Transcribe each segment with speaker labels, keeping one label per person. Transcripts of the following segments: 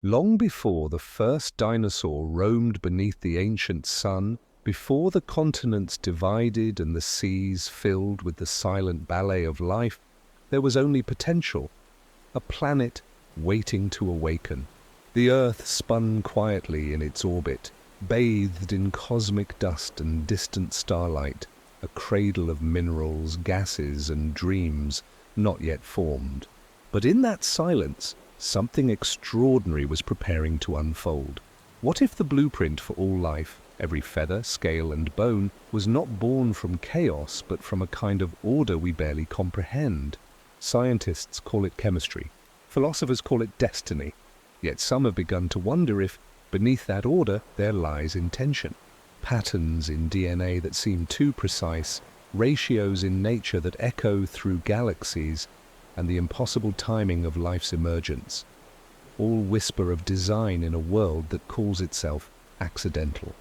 Speaker 1: Long before the first dinosaur roamed beneath the ancient sun, before the continents divided and the seas filled with the silent ballet of life, there was only potential, a planet waiting to awaken. The Earth spun quietly in its orbit, bathed in cosmic dust and distant starlight, a cradle of minerals, gases, and dreams not yet formed. But in that silence, something extraordinary was preparing to unfold. What if the blueprint for all life, every feather, scale, and bone, was not born from chaos, but from a kind of order we barely comprehend? Scientists call it chemistry. Philosophers call it destiny. Yet some have begun to wonder if, beneath that order, there lies intention. Patterns in DNA that seem too precise, ratios in nature that echo through galaxies, and the impossible timing of life's emergence. All whisper of design in a world that calls itself accidental.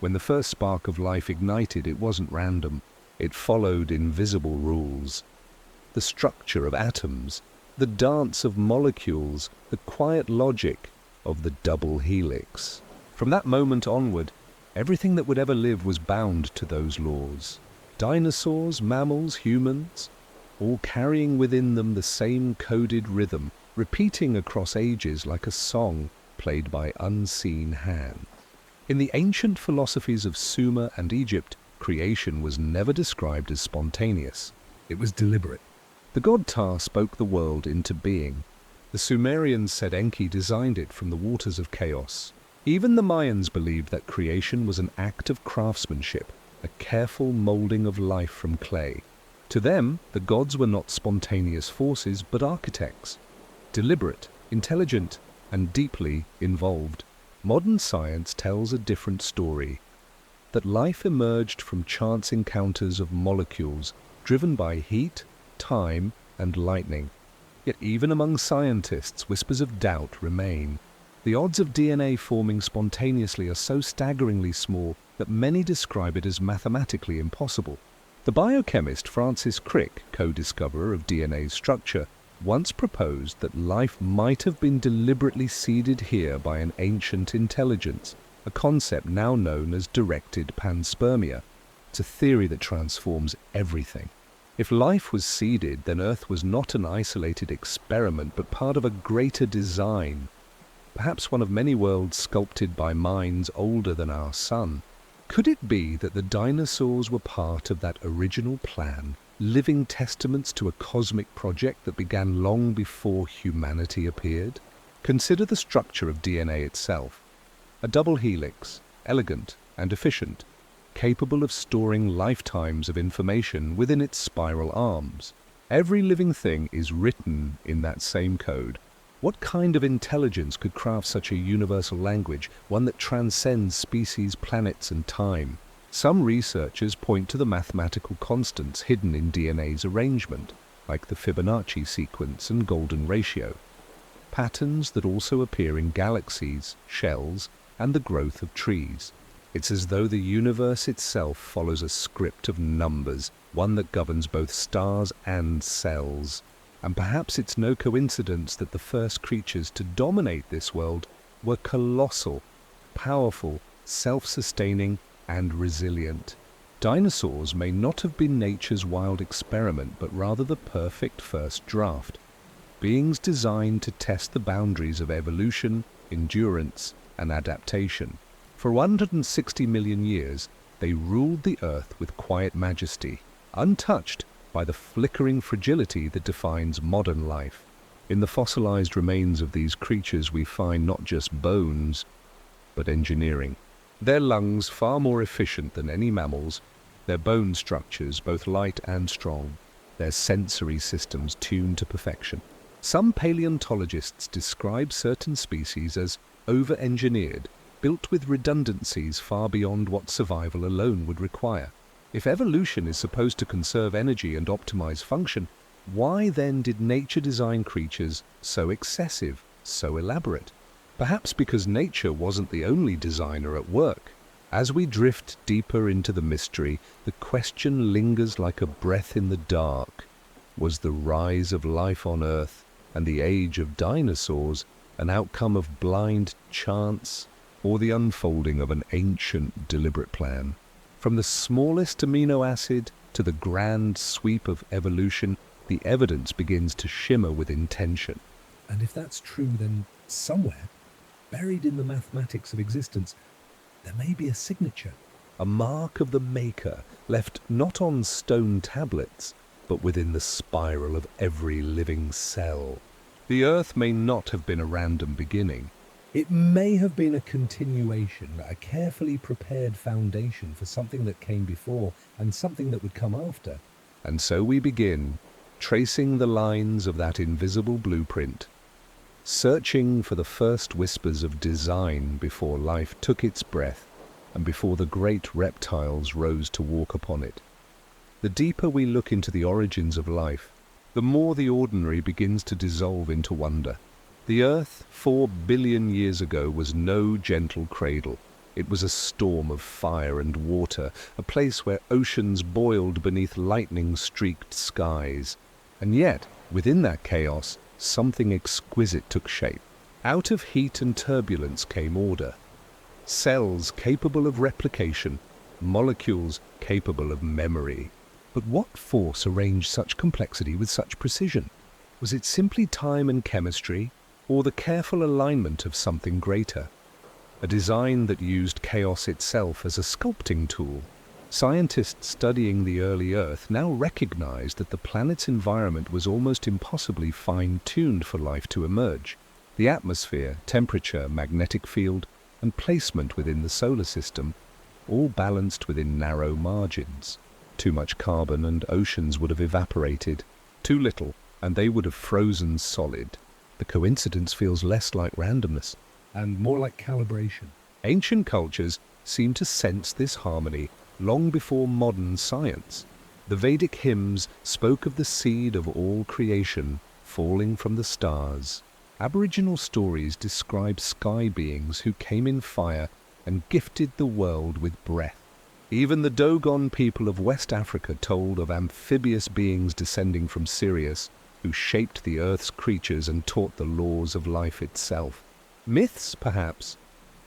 Speaker 1: When the first spark of life ignited, it wasn't random. It followed invisible rules. The structure of atoms, the dance of molecules, the quiet logic of the double helix. From that moment onward, everything that would ever live was bound to those laws. Dinosaurs, mammals, humans, all carrying within them the same coded rhythm, repeating across ages like a song played by unseen hands. In the ancient philosophies of Sumer and Egypt, creation was never described as spontaneous. It was deliberate. The god Ptah spoke the world into being. The Sumerians said Enki designed it from the waters of chaos. Even the Mayans believed that creation was an act of craftsmanship, a careful molding of life from clay. To them, the gods were not spontaneous forces, but architects, deliberate, intelligent, and deeply involved. Modern science tells a different story, that life emerged from chance encounters of molecules driven by heat, time, and lightning. Yet even among scientists, whispers of doubt remain. The odds of DNA forming spontaneously are so staggeringly small that many describe it as mathematically impossible. The biochemist Francis Crick, co-discoverer of DNA's structure, once proposed that life might have been deliberately seeded here by an ancient intelligence, a concept now known as directed panspermia. It's a theory that transforms everything. If life was seeded, then Earth was not an isolated experiment, but part of a greater design, perhaps one of many worlds sculpted by minds older than our sun. Could it be that the dinosaurs were part of that original plan, living testaments to a cosmic project that began long before humanity appeared? Consider the structure of DNA itself. A double helix, elegant and efficient, capable of storing lifetimes of information within its spiral arms. Every living thing is written in that same code. What kind of intelligence could craft such a universal language, one that transcends species, planets, and time? Some researchers point to the mathematical constants hidden in DNA's arrangement, like the Fibonacci sequence and golden ratio. Patterns that also appear in galaxies, shells, and the growth of trees. It's as though the universe itself follows a script of numbers, one that governs both stars and cells. And perhaps it's no coincidence that the first creatures to dominate this world were colossal, powerful, self-sustaining, and resilient. Dinosaurs may not have been nature's wild experiment, but rather the perfect first draft. Beings designed to test the boundaries of evolution, endurance, and adaptation. For 160 million years, they ruled the Earth with quiet majesty, untouched by the flickering fragility that defines modern life. In the fossilized remains of these creatures we find not just bones, but engineering. Their lungs far more efficient than any mammals, their bone structures both light and strong, their sensory systems tuned to perfection. Some paleontologists describe certain species as over-engineered, built with redundancies far beyond what survival alone would require. If evolution is supposed to conserve energy and optimize function, why then did nature design creatures so excessive, so elaborate? Perhaps because nature wasn't the only designer at work. As we drift deeper into the mystery, the question lingers like a breath in the dark. Was the rise of life on Earth and the age of dinosaurs an outcome of blind chance, or the unfolding of an ancient, deliberate plan. From the smallest amino acid to the grand sweep of evolution, the evidence begins to shimmer with intention.
Speaker 2: And if that's true, then somewhere, buried in the mathematics of existence, there may be a signature.
Speaker 1: A mark of the maker, left not on stone tablets, but within the spiral of every living cell. The Earth may not have been a random beginning.
Speaker 2: It may have been a continuation, a carefully prepared foundation for something that came before and something that would come after.
Speaker 1: And so we begin, tracing the lines of that invisible blueprint, searching for the first whispers of design before life took its breath and before the great reptiles rose to walk upon it. The deeper we look into the origins of life, the more the ordinary begins to dissolve into wonder. The Earth, 4 billion years ago, was no gentle cradle. It was a storm of fire and water, a place where oceans boiled beneath lightning-streaked skies. And yet, within that chaos, something exquisite took shape. Out of heat and turbulence came order. Cells capable of replication, molecules capable of memory. But what force arranged such complexity with such precision? Was it simply time and chemistry, or the careful alignment of something greater? A design that used chaos itself as a sculpting tool. Scientists studying the early Earth now recognize that the planet's environment was almost impossibly fine-tuned for life to emerge. The atmosphere, temperature, magnetic field, and placement within the solar system, all balanced within narrow margins. Too much carbon and oceans would have evaporated. Too little, and they would have frozen solid. The coincidence feels less like randomness
Speaker 2: and more like calibration.
Speaker 1: Ancient cultures seem to sense this harmony long before modern science. The Vedic hymns spoke of the seed of all creation falling from the stars. Aboriginal stories describe sky beings who came in fire and gifted the world with breath. Even the Dogon people of West Africa told of amphibious beings descending from Sirius who shaped the Earth's creatures and taught the laws of life itself. Myths, perhaps,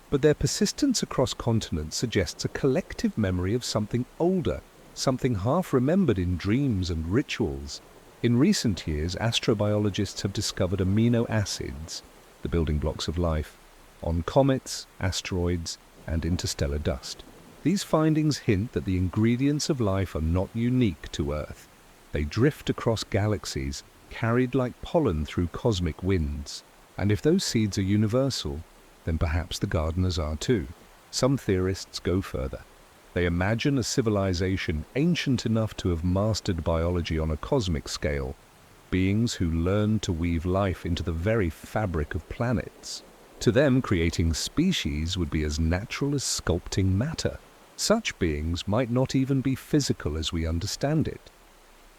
Speaker 1: but their persistence across continents suggests a collective memory of something older, something half-remembered in dreams and rituals. In recent years, astrobiologists have discovered amino acids, the building blocks of life, on comets, asteroids, and interstellar dust. These findings hint that the ingredients of life are not unique to Earth. They drift across galaxies, carried like pollen through cosmic winds. And if those seeds are universal, then perhaps the gardeners are too. Some theorists go further. They imagine a civilization ancient enough to have mastered biology on a cosmic scale, beings who learned to weave life into the very fabric of planets. To them, creating species would be as natural as sculpting matter. Such beings might not even be physical as we understand it.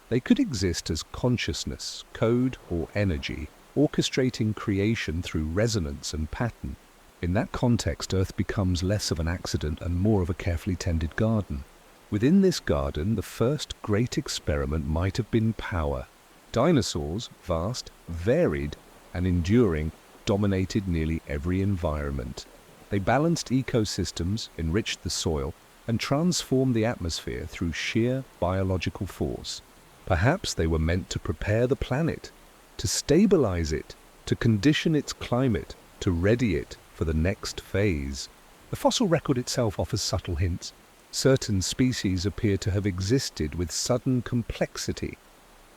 Speaker 1: They could exist as consciousness, code, or energy, orchestrating creation through resonance and pattern. In that context, Earth becomes less of an accident and more of a carefully tended garden. Within this garden, the first great experiment might have been power. Dinosaurs, vast, varied, and enduring, dominated nearly every environment. They balanced ecosystems, enriched the soil, and transformed the atmosphere through sheer biological force. Perhaps they were meant to prepare the planet, to stabilize it, to condition its climate, to ready it for the next phase. The fossil record itself offers subtle hints. Certain species appear to have existed with sudden complexity.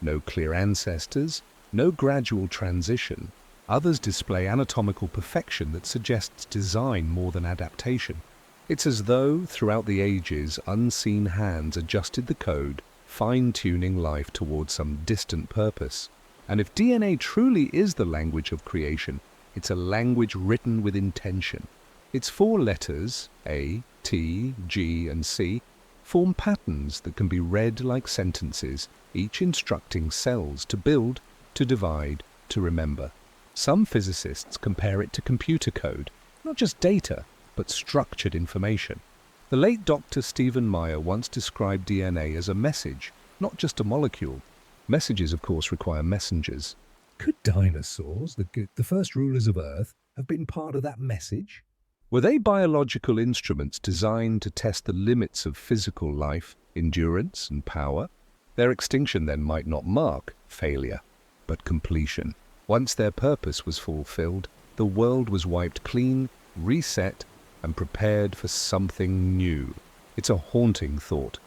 Speaker 1: No clear ancestors, no gradual transition. Others display anatomical perfection that suggests design more than adaptation. It's as though, throughout the ages, unseen hands adjusted the code, fine-tuning life towards some distant purpose. And if DNA truly is the language of creation, it's a language written with intention. Its 4 letters, A, T, G, and C, form patterns that can be read like sentences, each instructing cells to build, to divide, to remember. Some physicists compare it to computer code, not just data, but structured information. The late Dr. Stephen Meyer once described DNA as a message, not just a molecule. Messages, of course, require messengers.
Speaker 2: Could dinosaurs, the first rulers of Earth, have been part of that message?
Speaker 1: Were they biological instruments designed to test the limits of physical life, endurance, and power? Their extinction then might not mark failure, but completion. Once their purpose was fulfilled, the world was wiped clean, reset, and prepared for something new. It's a haunting thought,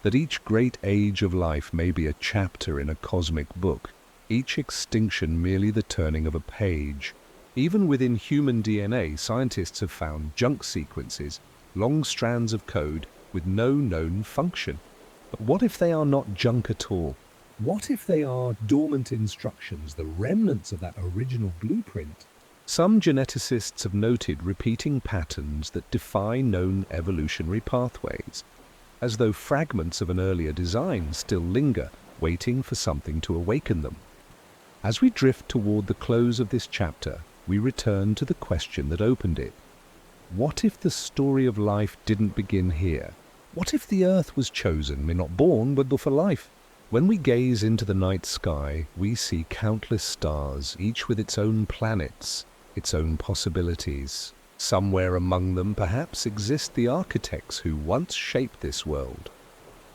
Speaker 1: that each great age of life may be a chapter in a cosmic book, each extinction merely the turning of a page. Even within human DNA, scientists have found junk sequences, long strands of code with no known function. But what if they are not junk at all?
Speaker 2: What if they are dormant instructions, the remnants of that original blueprint?
Speaker 1: Some geneticists have noted repeating patterns that defy known evolutionary pathways, as though fragments of an earlier design still linger, waiting for something to awaken them. As we drift toward the close of this chapter, we return to the question that opened it. What if the story of life didn't begin here? What if the Earth was chosen, not born, but for life? When we gaze into the night sky, we see countless stars, each with its own planets, its own possibilities. Somewhere among them, perhaps, exist the architects who once shaped this world,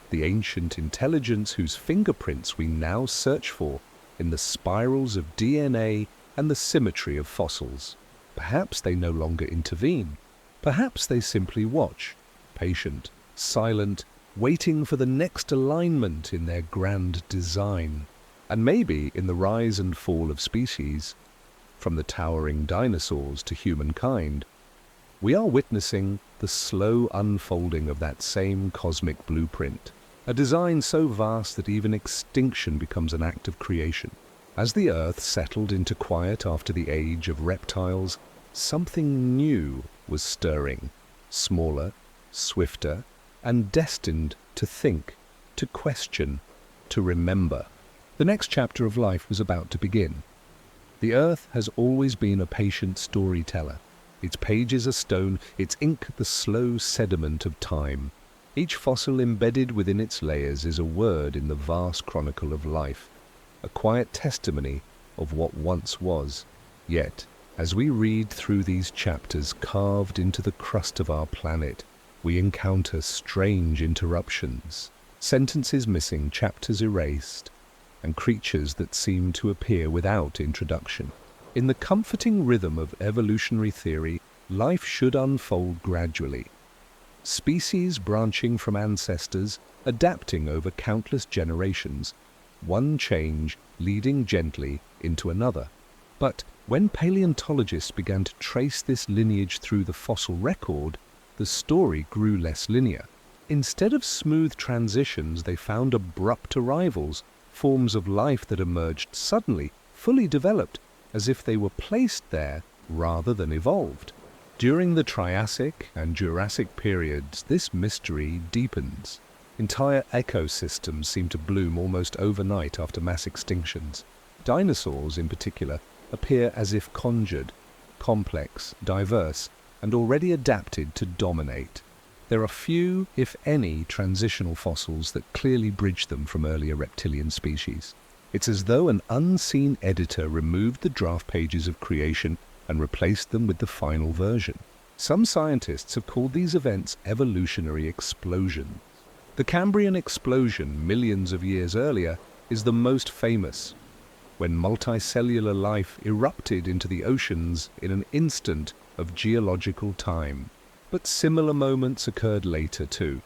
Speaker 1: the ancient intelligence whose fingerprints we now search for in the spirals of DNA and the symmetry of fossils. Perhaps they no longer intervene. Perhaps they simply watch, patient, silent, waiting for the next alignment in their grand design. And maybe in the rise and fall of species, from the towering dinosaurs to humankind, we are witnessing the slow unfolding of that same cosmic blueprint, a design so vast that even extinction becomes an act of creation. As the Earth settled into quiet after the age of reptiles, something new was stirring, smaller, swifter, and destined to think, to question, to remember. The next chapter of life was about to begin. The Earth has always been a patient storyteller. Its pages are stone, its ink the slow sediment of time. Each fossil embedded within its layers is a word in the vast chronicle of life, a quiet testimony of what once was. Yet, as we read through these chapters carved into the crust of our planet, we encounter strange interruptions, sentences missing, chapters erased, and creatures that seem to appear without introduction. In the comforting rhythm of evolutionary theory, life should unfold gradually. Species branching from ancestors, adapting over countless generations, one change leading gently into another. But when paleontologists began to trace this lineage through the fossil record, the story grew less linear. Instead of smooth transitions, they found abrupt arrivals, forms of life that emerged suddenly, fully developed, as if they were placed there rather than evolved. During the Triassic and Jurassic periods, this mystery deepens. Entire ecosystems seem to bloom almost overnight after mass extinctions. Dinosaurs, in particular, appear as if conjured, complex, diverse, and already adapted to dominate. There are few, if any, transitional fossils that clearly bridge them from earlier reptilian species. It's as though an unseen editor removed the draft pages of creation and replaced them with the final version. Some scientists have called these events evolutionary explosions. The Cambrian explosion, millions of years earlier, is the most famous, when multicellular life erupted into the oceans in an instant of geological time. But similar moments occurred later too.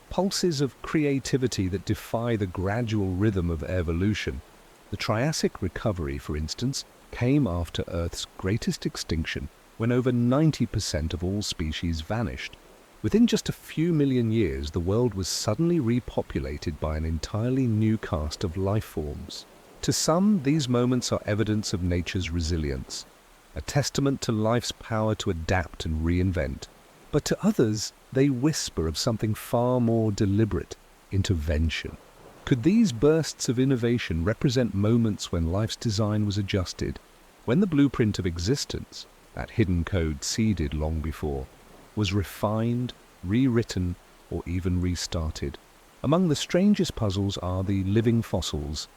Speaker 1: Pulses of creativity that defy the gradual rhythm of evolution. The Triassic recovery, for instance, came after Earth's greatest extinction, when over 90% of all species vanished. Within just a few million years, the world was suddenly repopulated by an entirely new cast of life forms. To some, these moments are evidence of nature's resilience, a testament to life's power to adapt and reinvent. But to others, they whisper of something far more deliberate, intervention. Could these bursts of innovation represent moments when life's design was adjusted, when the blueprint of existence, that hidden code seeded long before, was refined, rewritten, or even restarted? Among the strangest puzzles are the living fossils,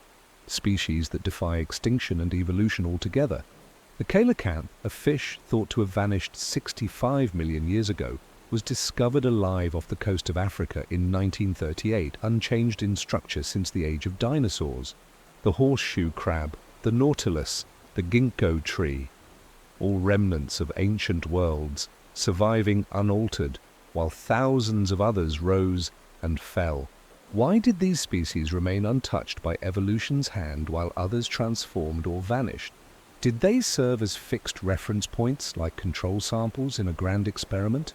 Speaker 1: species that defy extinction and evolution altogether. The coelacanth, a fish thought to have vanished 65 million years ago, was discovered alive off the coast of Africa in 1938, unchanged in structure since the age of dinosaurs. The horseshoe crab, the nautilus, the ginkgo tree, all remnants of ancient worlds, surviving unaltered, while thousands of others rose and fell. Why did these species remain untouched by evolution's hand while others transformed or vanished? Did they serve as fixed reference points, like control samples in a grand experiment?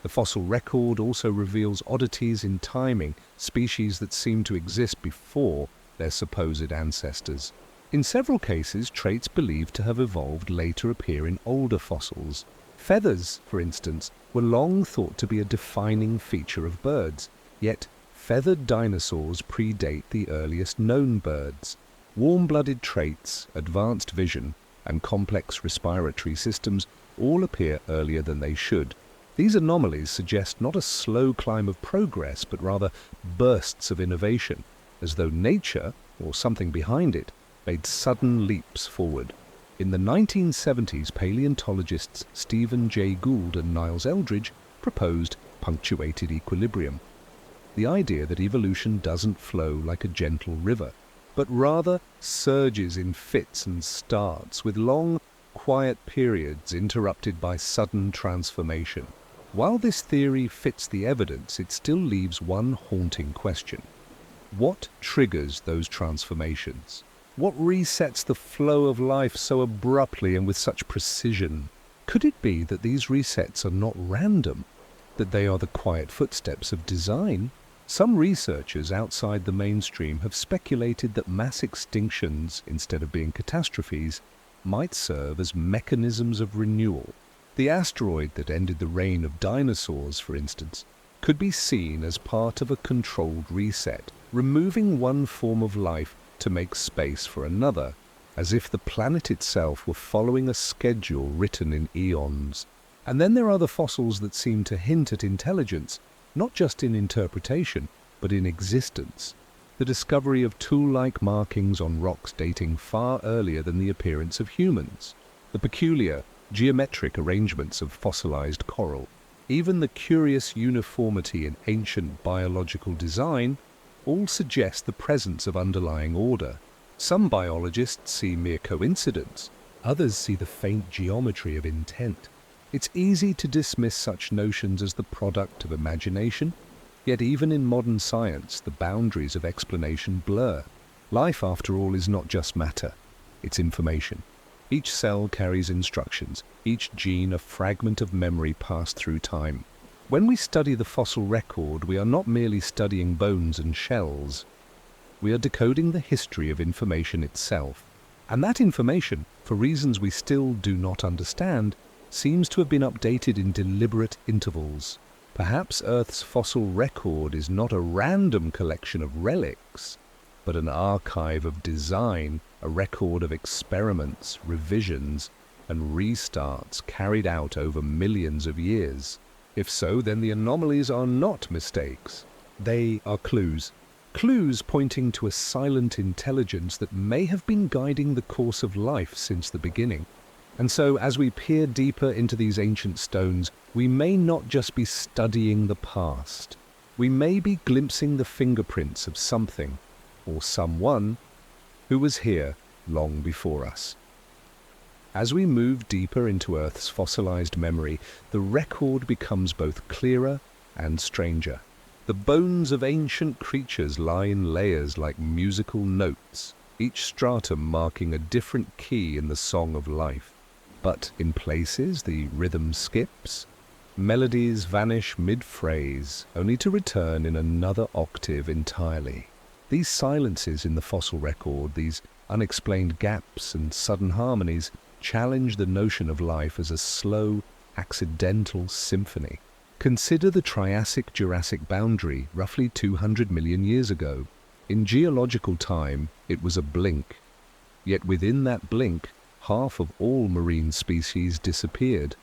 Speaker 1: The fossil record also reveals oddities in timing, species that seem to exist before their supposed ancestors. In several cases, traits believed to have evolved later appear in older fossils. Feathers, for instance, were long thought to be a defining feature of birds, yet feathered dinosaurs predate the earliest known birds. Warm-blooded traits, advanced vision, and complex respiratory systems all appear earlier than they should. These anomalies suggest not a slow climb of progress, but rather bursts of innovation, as though nature, or something behind it, made sudden leaps forward. In the 1970s, paleontologists Stephen Jay Gould and Niles Eldredge proposed punctuated equilibrium, the idea that evolution doesn't flow like a gentle river, but rather surges in fits and starts, with long, quiet periods interrupted by sudden transformation. While this theory fits the evidence, it still leaves one haunting question. What triggers those transformations? What resets the flow of life so abruptly and with such precision? Could it be that these resets are not random, that they are the quiet footsteps of design? Some researchers outside the mainstream have speculated that mass extinctions, instead of being catastrophes, might serve as mechanisms of renewal. The asteroid that ended the reign of dinosaurs, for instance, could be seen as part of a controlled reset, removing one form of life to make space for another, as if the planet itself were following a schedule written in eons. And then there are the fossils that seem to hint at intelligence, not just in interpretation, but in existence. The discovery of tool-like markings on rocks dating far earlier than the appearance of humans, the peculiar geometric arrangements of fossilized coral, even the curious uniformity in ancient biological design, all suggest the presence of underlying order. Some biologists see mere coincidence, others see the faint geometry of intent. It's easy to dismiss such notions as the product of imagination, yet even in modern science the boundaries of explanation blur. Life, after all, is not just matter, it's information. Each cell carries instructions, each gene a fragment of memory passed through time. When we study the fossil record, we are not merely studying bones and shells. We are decoding the history of information itself. And that information, for reasons we still do not understand, seems to have been updated in deliberate intervals. Perhaps Earth's fossil record is not a random collection of relics, but an archive of design, a record of experiments, revisions, and restarts carried out over millions of years. If so, then the anomalies are not mistakes. They are clues. Clues pointing to a silent intelligence that may have been guiding the course of life since the beginning. And so, as we peer deeper into these ancient stones, we may not just be studying the past. We may be glimpsing the fingerprints of something, or someone, who was here long before us. As we move deeper into Earth's fossilized memory, the record becomes both clearer and stranger. The bones of ancient creatures lie in layers like musical notes, each stratum marking a different key in the song of life. But in places the rhythm skips, melodies vanish mid-phrase, only to return in another octave entirely. These silences in the fossil record, these unexplained gaps and sudden harmonies, challenge the notion of life as a slow, accidental symphony. Consider the Triassic-Jurassic boundary roughly 200 million years ago. In geological time, it was a blink. Yet within that blink, half of all marine species disappeared,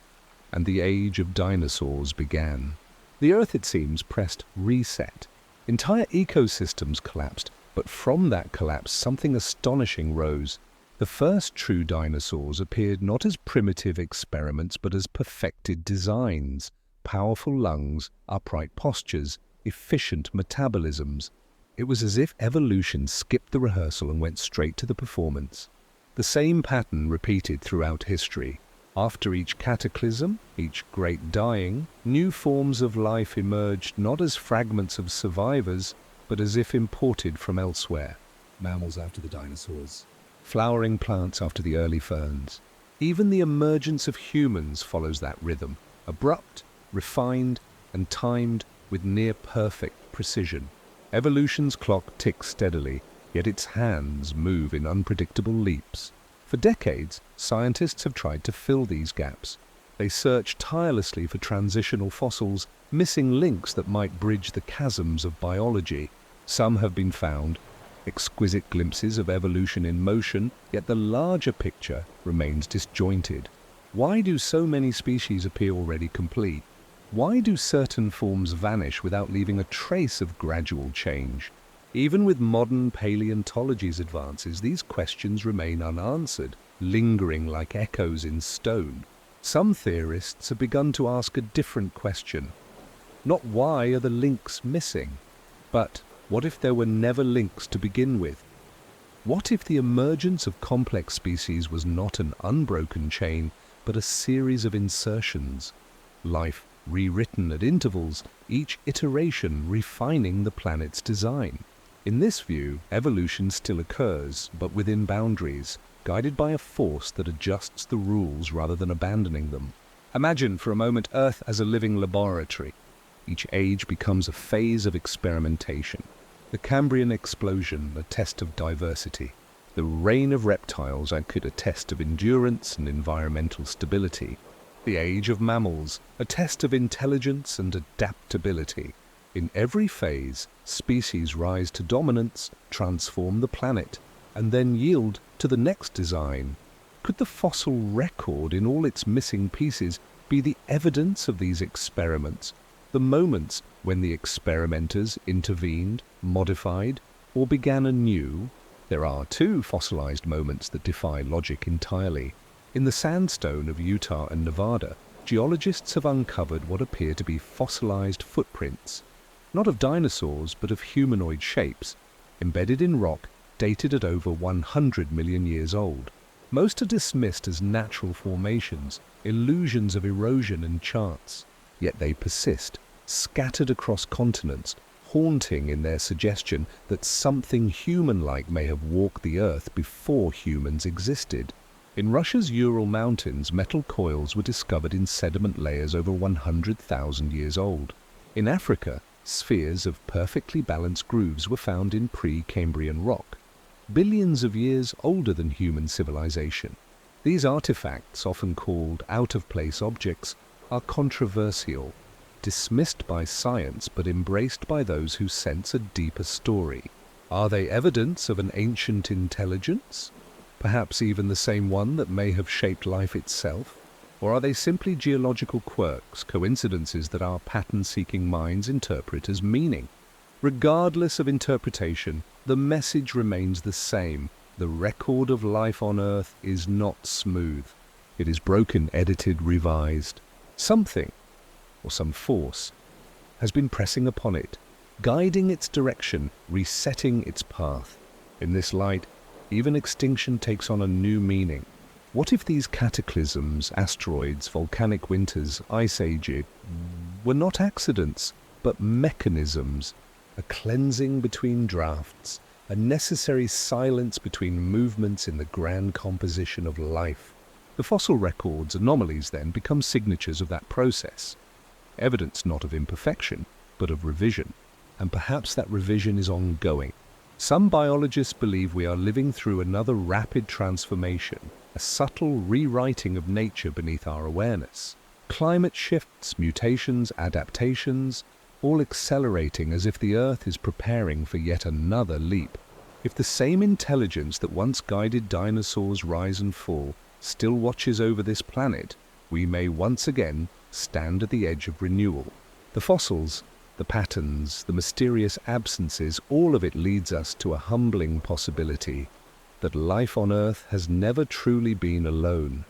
Speaker 1: and the age of dinosaurs began. The Earth, it seems, pressed reset. Entire ecosystems collapsed, But from that collapse, something astonishing rose. The first true dinosaurs appeared not as primitive experiments, but as perfected designs: powerful lungs, upright postures, efficient metabolisms. It was as if evolution skipped the rehearsal and went straight to the performance. The same pattern repeated throughout history. After each cataclysm, each great dying, new forms of life emerged not as fragments of survivors, but as if imported from elsewhere.
Speaker 2: Mammals after the dinosaurs.
Speaker 1: Flowering plants after the early ferns. Even the emergence of humans follows that rhythm, abrupt, refined, and timed with near-perfect precision. Evolution's clock ticks steadily, yet its hands move in unpredictable leaps. For decades, scientists have tried to fill these gaps. They search tirelessly for transitional fossils, missing links that might bridge the chasms of biology. Some have been found, exquisite glimpses of evolution in motion, yet the larger picture remains disjointed. Why do so many species appear already complete? Why do certain forms vanish without leaving a trace of gradual change? Even with modern paleontology's advances, these questions remain unanswered, lingering like echoes in stone. Some theorists have begun to ask a different question. Not why are the links missing, but what if there were never links to begin with? What if the emergence of complex species was not an unbroken chain, but a series of insertions? Life rewritten at intervals, each iteration refining the planet's design. In this view, evolution still occurs, but within boundaries, guided by a force that adjusts the rules rather than abandoning them. Imagine for a moment Earth as a living laboratory. Each age becomes a phase of experimentation. The Cambrian explosion, a test of diversity. The reign of reptiles anchored a test of endurance and environmental stability. The age of mammals, a test of intelligence and adaptability. In every phase, species rise to dominance, transform the planet, and then yield to the next design. Could the fossil record in all its missing pieces be the evidence of these experiments, the moments when the experimenters intervened, modified, or began anew? There are two fossilized moments that defy logic entirely. In the sandstone of Utah and Nevada, geologists have uncovered what appear to be fossilized footprints, not of dinosaurs, but of humanoid shapes, embedded in rock dated at over 100 million years old. Most are dismissed as natural formations, illusions of erosion and chance. Yet they persist, scattered across continents, haunting in their suggestion that something human-like may have walked the earth before humans existed. In Russia's Ural Mountains, metal coils were discovered in sediment layers over 100,000 years old. In Africa, spheres of perfectly balanced grooves were found in pre-Cambrian rock, billions of years older than human civilization. These artifacts, often called out-of-place objects, are controversial, dismissed by science but embraced by those who sense a deeper story. Are they evidence of an ancient intelligence? Perhaps even the same one that may have shaped life itself? Or are they simply geological quirks, coincidences that our pattern-seeking minds interpret as meaning? Regardless of interpretation, the message remains the same. The record of life on Earth is not smooth. It is broken, edited, revised. Something, or some force, has been pressing upon it, guiding its direction, resetting its path. In this light, even extinction takes on a new meaning. What if these cataclysms, asteroids, volcanic winters, ice ages, were not accidents, but mechanisms, a cleansing between drafts, a necessary silence between movements in the grand composition of life? The fossil records, anomalies then, become signatures of that process. Evidence not of imperfection, but of revision. And perhaps that revision is ongoing. Some biologists believe we are living through another rapid transformation, a subtle rewriting of nature beneath our awareness. Climate shifts, mutations, adaptations, all accelerating as if the Earth is preparing for yet another leap. If the same intelligence that once guided dinosaurs' rise and fall still watches over this planet, we may once again stand at the edge of renewal. The fossils, The patterns, the mysterious absences, all of it leads us to a humbling possibility that life on Earth has never truly been alone.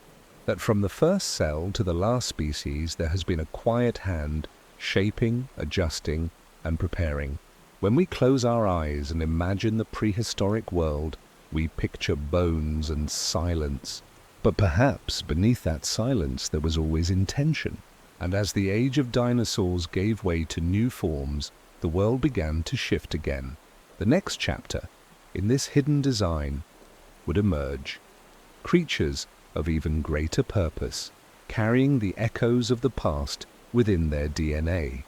Speaker 1: That from the first cell to the last species there has been a quiet hand, shaping, adjusting, and preparing. When we close our eyes and imagine the prehistoric world, we picture bones and silence. But perhaps beneath that silence there was always intention. And as the age of dinosaurs gave way to new forms, the world began to shift again. The next chapter, in this hidden design, would emerge. Creatures of even greater purpose, carrying the echoes of the past within their DNA.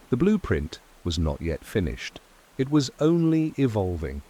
Speaker 1: The blueprint was not yet finished. It was only evolving.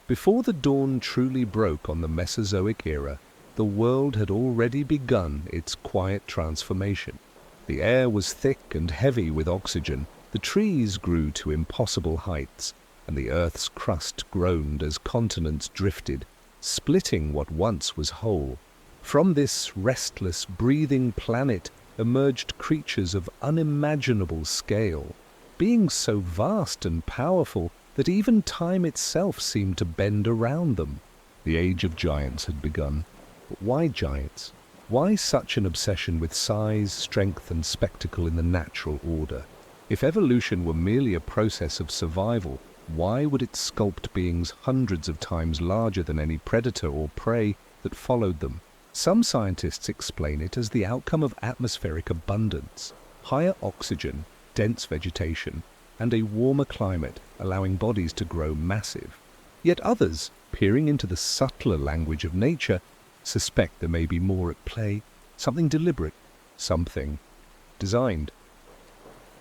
Speaker 1: Before the dawn truly broke on the Mesozoic era, the world had already begun its quiet transformation. The air was thick and heavy with oxygen, the trees grew to impossible heights, and the Earth's crust groaned as continents drifted, splitting what once was whole. From this restless, breathing planet emerged creatures of unimaginable scale, beings so vast and powerful that even time itself seemed to bend around them. The age of giants had begun. But why giants? Why such an obsession with size, strength, and spectacle in the natural order? If evolution were merely a process of survival, why would it sculpt beings hundreds of times larger than any predator or prey that followed them? Some scientists explain it as the outcome of atmospheric abundance, higher oxygen, dense vegetation, and a warmer climate, allowing bodies to grow massive. Yet others, peering into the subtler language of nature, suspect there may be more at play, something deliberate, something designed.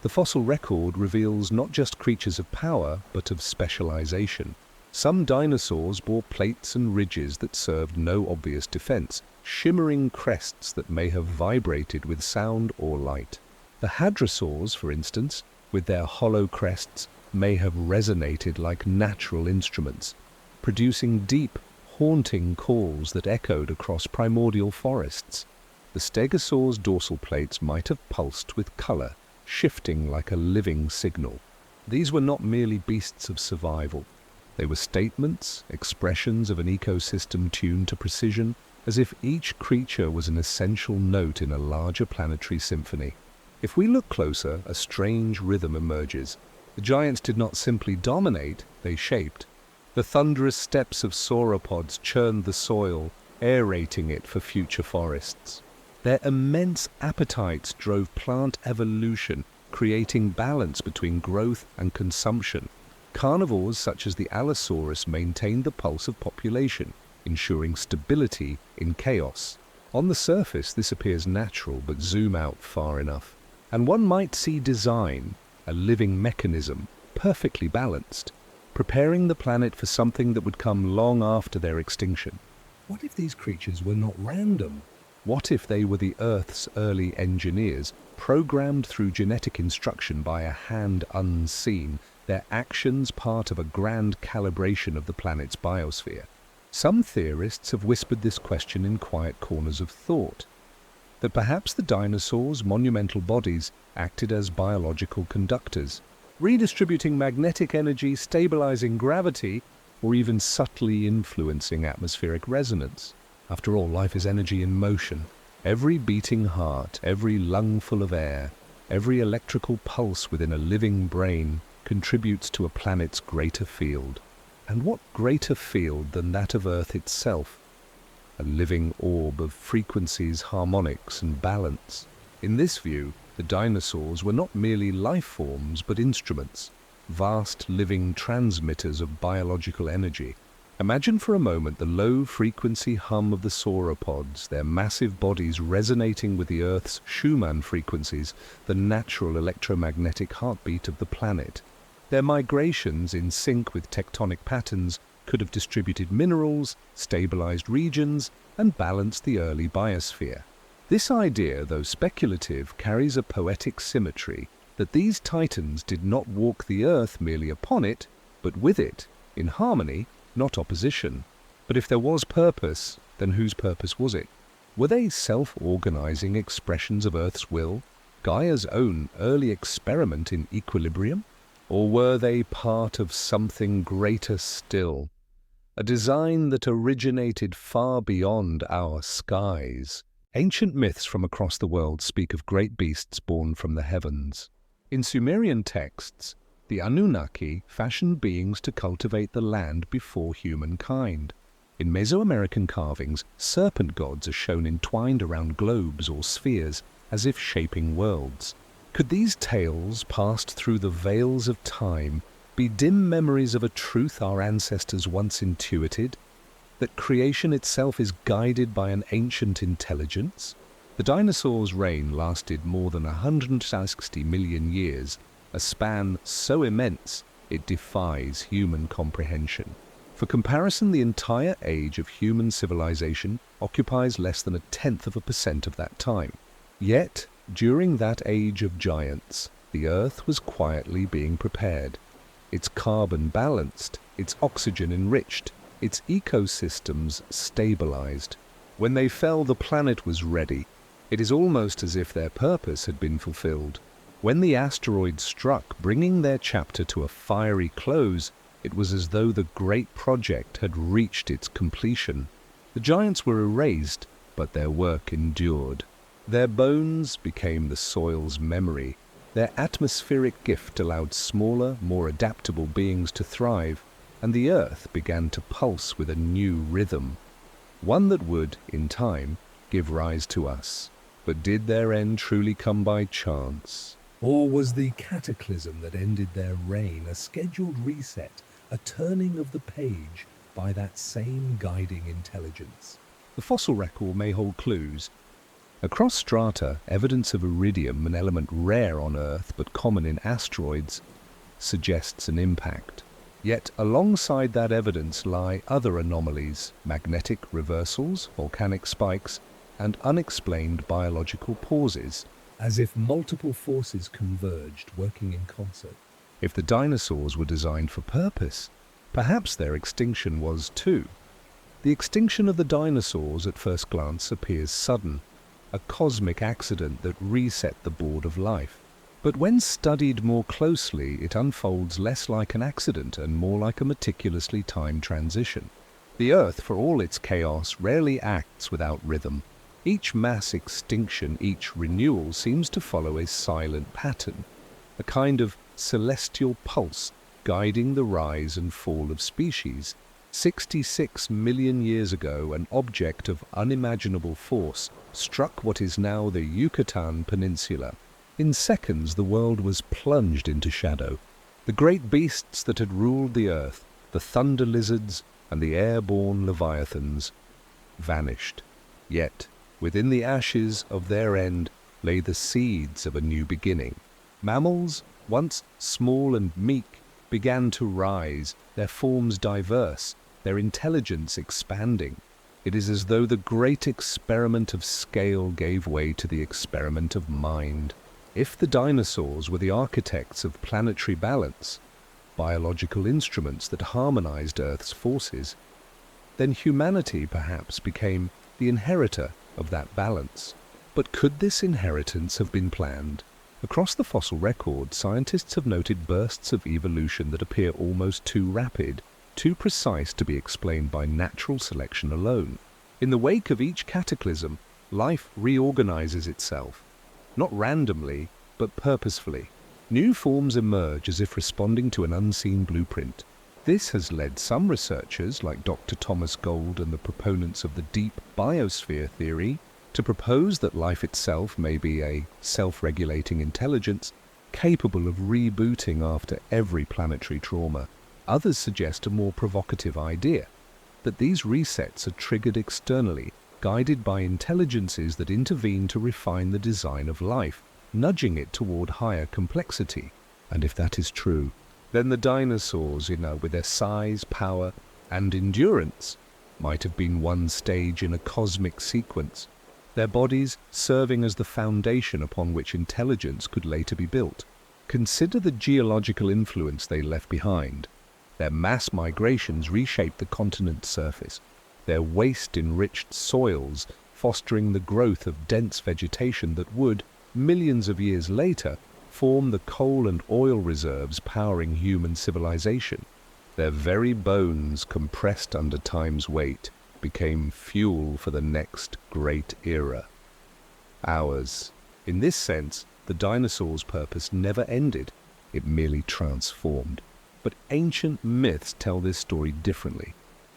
Speaker 1: The fossil record reveals not just creatures of power, but of specialization. Some dinosaurs bore plates and ridges that served no obvious defense, shimmering crests that may have vibrated with sound or light. The hadrosaurs, for instance, with their hollow crests, may have resonated like natural instruments, producing deep, haunting calls that echoed across primordial forests. The stegosaur's dorsal plates might have pulsed with color, shifting like a living signal. These were not merely beasts of survival. They were statements, expressions of an ecosystem tuned to precision, as if each creature was an essential note in a larger planetary symphony. If we look closer, a strange rhythm emerges. The giants did not simply dominate, they shaped. The thunderous steps of sauropods churned the soil, aerating it for future forests. Their immense appetites drove plant evolution, creating balance between growth and consumption. Carnivores such as the Allosaurus maintained the pulse of population, ensuring stability in chaos. On the surface, this appears natural, but zoom out far enough, and one might see design, a living mechanism, perfectly balanced, preparing the planet for something that would come long after their extinction.
Speaker 2: What if these creatures were not random?
Speaker 1: What if they were the Earth's early engineers, programmed through genetic instruction by a hand unseen, their actions part of a grand calibration of the planet's biosphere? Some theorists have whispered this question in quiet corners of thought, that perhaps the dinosaurs' monumental bodies acted as biological conductors, redistributing magnetic energy, stabilizing gravity, or even subtly influencing atmospheric resonance. After all, life is energy in motion. Every beating heart, every lungful of air, every electrical pulse within a living brain contributes to a planet's greater field. And what greater field than that of Earth itself? A living orb of frequencies, harmonics, and balance. In this view, the dinosaurs were not merely life forms, but instruments, vast living transmitters of biological energy. Imagine for a moment the low-frequency hum of the sauropods, their massive bodies resonating with the Earth's Schumann frequencies, the natural electromagnetic heartbeat of the planet. Their migrations, in sync with tectonic patterns, could have distributed minerals, stabilized regions, and balanced the early biosphere. This idea, though speculative, carries a poetic symmetry, that these titans did not walk the earth merely upon it, but with it, in harmony, not opposition. But if there was purpose, then whose purpose was it? Were they self-organizing expressions of Earth's will? Gaia's own early experiment in equilibrium? Or were they part of something greater still? A design that originated far beyond our skies. Ancient myths from across the world speak of great beasts born from the heavens. In Sumerian texts, the Anunnaki fashioned beings to cultivate the land before humankind. In Mesoamerican carvings, serpent gods are shown entwined around globes or spheres, as if shaping worlds. Could these tales, passed through the veils of time, be dim memories of a truth our ancestors once intuited? That creation itself is guided by an ancient intelligence? The dinosaurs' reign lasted more than 160 million years, a span so immense it defies human comprehension. For comparison, the entire age of human civilization occupies less than 0.1% of that time. Yet, during that age of giants, the Earth was quietly being prepared. Its carbon balanced, its oxygen enriched, its ecosystems stabilized. When they fell, the planet was ready. It is almost as if their purpose had been fulfilled. When the asteroids struck, bringing their chapter to a fiery close, it was as though the great project had reached its completion. The giants were erased, but their work endured. Their bones became the soil's memory. Their atmospheric gift allowed smaller, more adaptable beings to thrive, and the Earth began to pulse with a new rhythm, one that would, in time, give rise to us. But did their end truly come by chance?
Speaker 2: Or was the cataclysm that ended their reign a scheduled reset, a turning of the page by that same guiding intelligence?
Speaker 1: The fossil record may hold clues. Across strata, evidence of iridium, an element rare on Earth but common in asteroids, suggests an impact. Yet alongside that evidence lie other anomalies, magnetic reversals, volcanic spikes, and unexplained biological pauses.
Speaker 2: As if multiple forces converged, working in concert.
Speaker 1: If the dinosaurs were designed for purpose, perhaps their extinction was too. The extinction of the dinosaurs at first glance appears sudden, a cosmic accident that reset the board of life. But when studied more closely, it unfolds less like an accident and more like a meticulously timed transition. The Earth, for all its chaos, rarely acts without rhythm. Each mass extinction, each renewal seems to follow a silent pattern, a kind of celestial pulse guiding the rise and fall of species. 66 million years ago, an object of unimaginable force struck what is now the Yucatan Peninsula. In seconds, the world was plunged into shadow. The great beasts that had ruled the earth, the thunder lizards and the airborne leviathans, vanished. Yet, within the ashes of their end lay the seeds of a new beginning. Mammals, once small and meek, began to rise, their forms diverse, their intelligence expanding. It is as though the great experiment of scale gave way to the experiment of mind. If the dinosaurs were the architects of planetary balance, biological instruments that harmonized Earth's forces, then humanity perhaps became the inheritor of that balance. But could this inheritance have been planned? Across the fossil record, scientists have noted bursts of evolution that appear almost too rapid, too precise to be explained by natural selection alone. In the wake of each cataclysm, life reorganizes itself, not randomly, but purposefully. New forms emerge as if responding to an unseen blueprint. This has led some researchers, like Dr. Thomas Gold and the proponents of the deep biosphere theory, to propose that life itself may be a self-regulating intelligence capable of rebooting after every planetary trauma. Others suggest a more provocative idea, that these resets are triggered externally, guided by intelligences that intervene to refine the design of life, nudging it toward higher complexity. And if that is true, then the dinosaurs, with their size, power, and endurance, might have been one stage in a cosmic sequence, their bodies serving as the foundation upon which intelligence could later be built. Consider the geological influence they left behind. Their mass migrations reshaped the continent's surface, their waste-enriched soils fostering the growth of dense vegetation that would, millions of years later, form the coal and oil reserves powering human civilization. Their very bones, compressed under time's weight, became fuel for the next great era. Ours. In this sense, the dinosaurs' purpose never ended, it merely transformed. But ancient myths tell this story differently.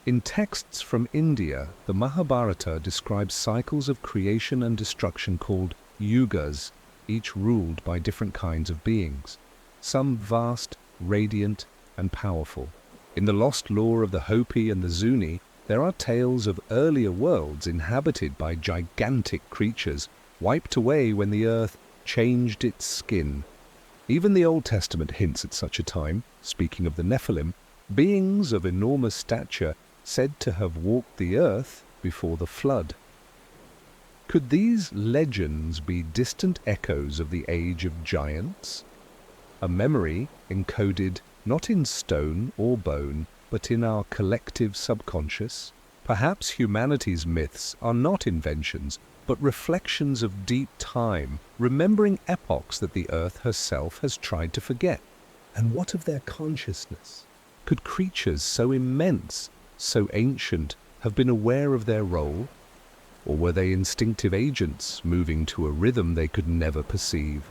Speaker 1: In texts from India, the Mahabharata describes cycles of creation and destruction called yugas, each ruled by different kinds of beings, some vast, radiant, and powerful. In the lost lore of the Hopi and the Zuni, there are tales of earlier worlds inhabited by gigantic creatures, wiped away when the earth changed its skin. Even the Old Testament hints at such a time, speaking of the Nephilim, beings of enormous stature said to have walked the earth before the flood. Could these legends be distant echoes of the age of giants? A memory encoded not in stone or bone, but in our collective subconscious? Perhaps humanity's myths are not inventions, but reflections of deep time, remembering epochs that the earth herself has tried to forget.
Speaker 2: And what of their consciousness?
Speaker 1: Could creatures so immense, so ancient, have been aware of their role? Or were they instinctive agents, moving to a rhythm they could never perceive?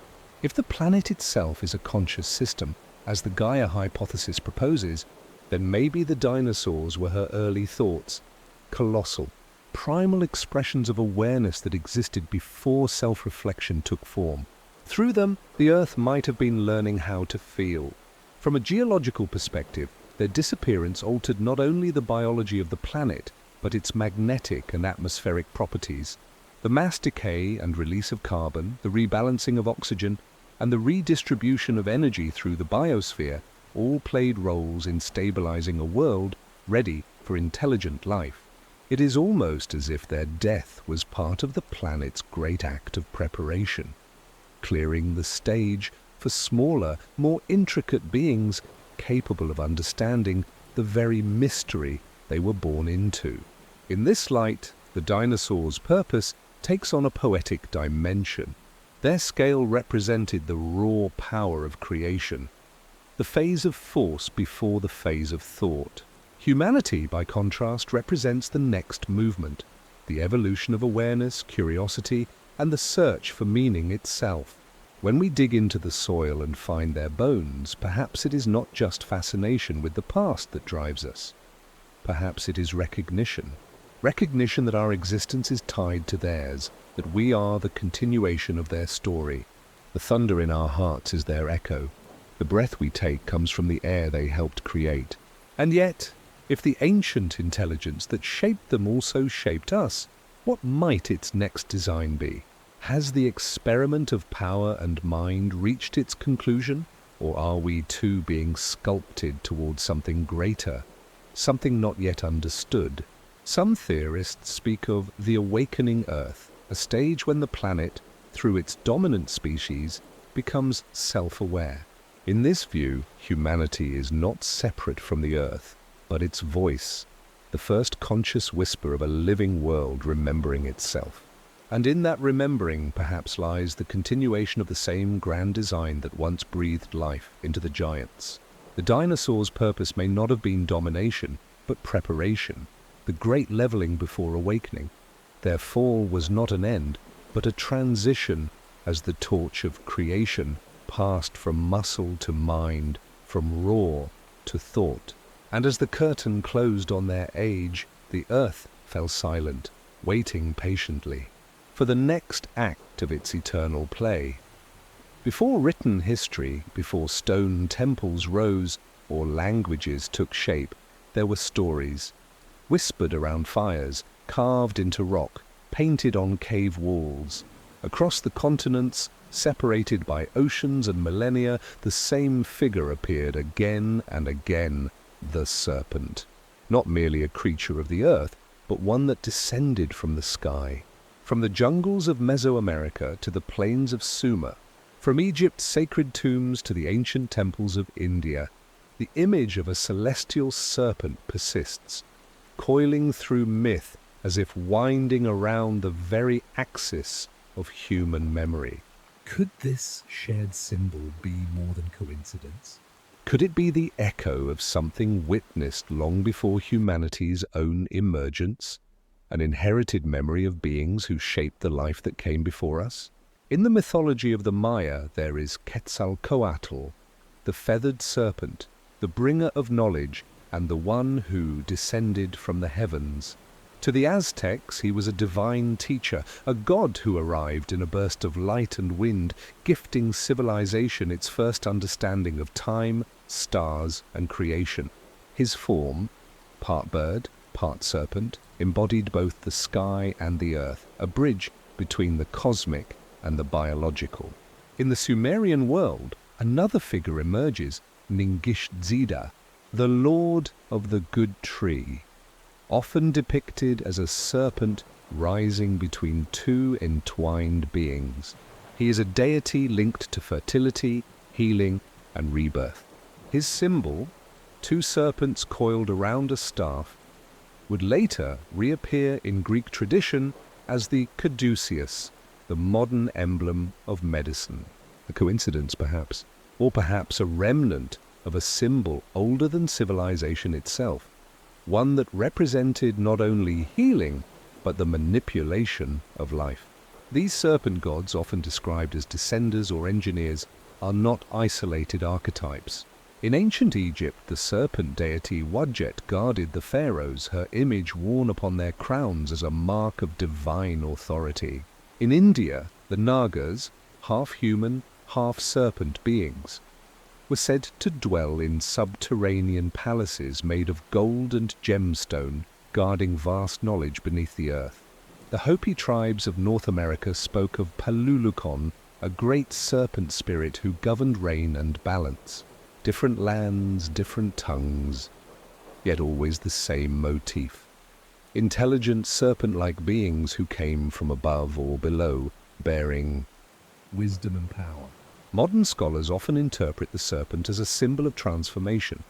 Speaker 1: If the planet itself is a conscious system, as the Gaia hypothesis proposes, then maybe the dinosaurs were her early thoughts, colossal, primal expressions of awareness that existed before self-reflection took form. Through them, the Earth might have been learning how to feel. From a geological perspective, their disappearance altered not only the biology of the planet, but its magnetic and atmospheric properties. The mass decay and release of carbon, the rebalancing of oxygen, and the redistribution of energy through the biosphere all played roles in stabilizing a world ready for intelligent life. It is almost as if their death was part of the planet's great act of preparation, clearing the stage for smaller, more intricate beings capable of understanding the very mystery they were born into. In this light, the dinosaurs' purpose takes on a poetic dimension. Their scale represented the raw power of creation, the phase of force before the phase of thought. Humanity, by contrast, represents the next movement, the evolution of awareness, curiosity, and the search for meaning itself. When we dig into the soil and find their bones, perhaps it is not just fascination with the past that drives us. Perhaps it is recognition that our existence is tied to theirs, that we are the continuation of their story. The thunder in our hearts is their echo. The breath we take comes from the air they helped create. And yet, if the ancient intelligence that shaped them also shaped us, what might its next design be? Has the experiment of power and mind reached its conclusion? Or are we too being sculpted towards something greater, something not yet understood? Some theorists speak of the awakening Earth, a stage when the planet, through its dominant species, becomes self-aware. In this view, humanity is not separate from the Earth, but its voice, the first conscious whisper of a living world remembering itself. And in that remembering perhaps lies the continuation of the same grand design that once breathed life into the giants. The dinosaurs' purpose may not have been domination, but preparation, the great leveling before awakening. Their fall was not an end, but a transition as the torch of creation passed from muscle to mind, from raw to thought. And as the curtain closed on their age, the earth fell silent, waiting patiently for the next act of its eternal play. Before written history, before stone temples rose or languages took shape, there were stories, whispered around fires, carved into rock, painted on cave walls. Across the continents, separated by oceans and millennia, the same figure appeared again and again, the serpent. Not merely a creature of the earth, but one that descended from the sky. From the jungles of Mesoamerica to the plains of Sumer, from Egypt's sacred tombs to the ancient temples of India, the image of a celestial serpent persists, coiling through myth as if winding around the very axis of human memory.
Speaker 2: Could this shared symbol be more than coincidence?
Speaker 1: Could it be the echo of something witnessed long before humanity's own emergence? An inherited memory of beings who shaped the life that came before us? In the mythology of the Maya, there is Quetzalcoatl, the feathered serpent, the bringer of knowledge, and the one who descended from the heavens. To the Aztecs, he was a divine teacher, a god who arrived in a burst of light and wind, gifting civilization its first understanding of time, stars, and creation. His form, part bird, part serpent, embodied both the sky and the earth, a bridge between the cosmic and the biological. In the Sumerian world, another figure emerges, Ningishzida, the lord of the good tree, often depicted as a serpent rising between two entwined beings. He is a deity linked to fertility, healing, and rebirth. His symbol, two serpents coiled around a staff, would later reappear in Greek tradition as the caduceus, the modern emblem of medicine. A coincidence, perhaps, or perhaps a remnant of a symbol older than civilization itself, one that represented not only healing, but the manipulation of life. These serpent gods, often described as descenders or engineers, are not isolated archetypes. In ancient Egypt, the serpent deity Wadjet guarded the pharaohs, her image worn upon their crowns as a mark of divine authority. In India, the Nagas, half-human, half-serpent beings, were said to dwell in subterranean palaces made of gold and gemstone, guarding vast knowledge beneath the earth. The Hopi tribes of North America spoke of Palulucon, a great serpent spirit who governed rain and balance. Different lands, different tongues, yet always the same motif. Intelligent serpent-like beings who came from above or below, bearing
Speaker 2: Wisdom and power.
Speaker 1: Modern scholars often interpret the serpent as a symbol of transformation,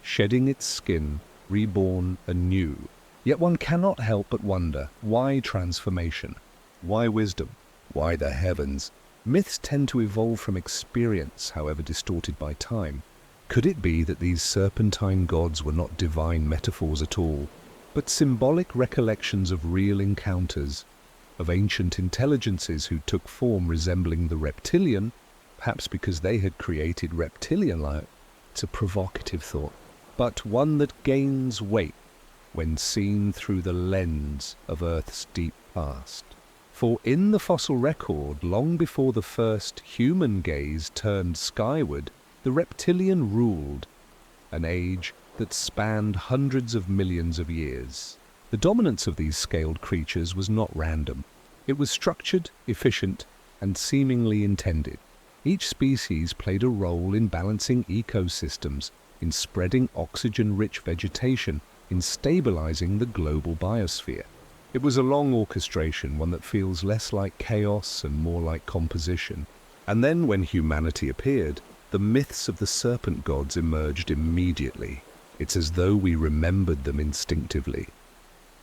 Speaker 1: shedding its skin, reborn anew. Yet one cannot help but wonder, why transformation? Why wisdom? Why the heavens? Myths tend to evolve from experience, however distorted by time. Could it be that these serpentine gods were not divine metaphors at all, but symbolic recollections of real encounters, of ancient intelligences who took form resembling the reptilian, perhaps because they had created reptilian life? It's a provocative thought, but one that gains weight when seen through the lens of Earth's deep past. For in the fossil record, long before the first human gaze turned skyward, the reptilian ruled, an age that spanned hundreds of millions of years. The dominance of these scaled creatures was not random. It was structured, efficient, and seemingly intended. Each species played a role in balancing ecosystems, in spreading oxygen-rich vegetation, in stabilizing the global biosphere. It was a long orchestration, one that feels less like chaos and more like composition. And then when humanity appeared, the myths of the serpent gods emerged immediately. It's as though we remembered them instinctively,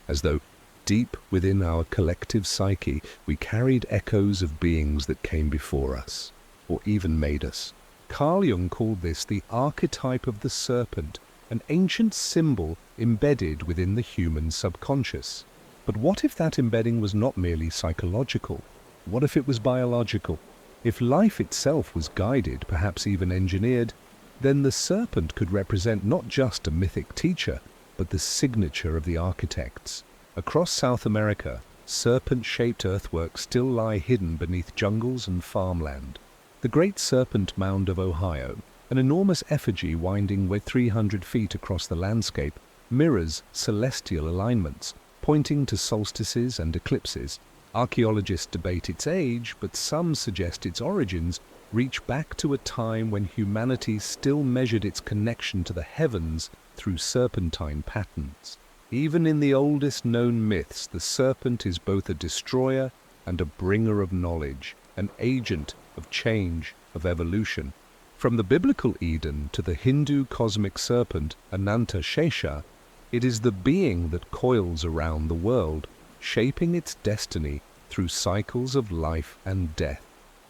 Speaker 1: as though deep within our collective psyche we carried echoes of beings that came before us, or even made us. Carl Jung called this the archetype of the serpent, an ancient symbol embedded within the human subconscious. But what if that embedding was not merely psychological? What if it was biological? If life itself was guided, perhaps even engineered, then the serpent could represent not just a mythic teacher, but the signature of the architects. Across South America, serpent-shaped earthworks still lie hidden beneath jungles and farmland. The Great Serpent Mound of Ohio, an enormous effigy winding 300 feet across the landscape, mirrors celestial alignments, pointing to solstices and eclipses. Archaeologists debate its age, but some suggest its origins reach back to a time when humanity still measured its connection to the heavens through serpentine patterns. Even in the oldest known myths, the serpent is both a destroyer and a bringer of knowledge, an agent of change, of evolution. From the biblical Eden to the Hindu cosmic serpent, Ananta Shesha, it is the being that coils around the world, shaping its destiny through cycles of life and death.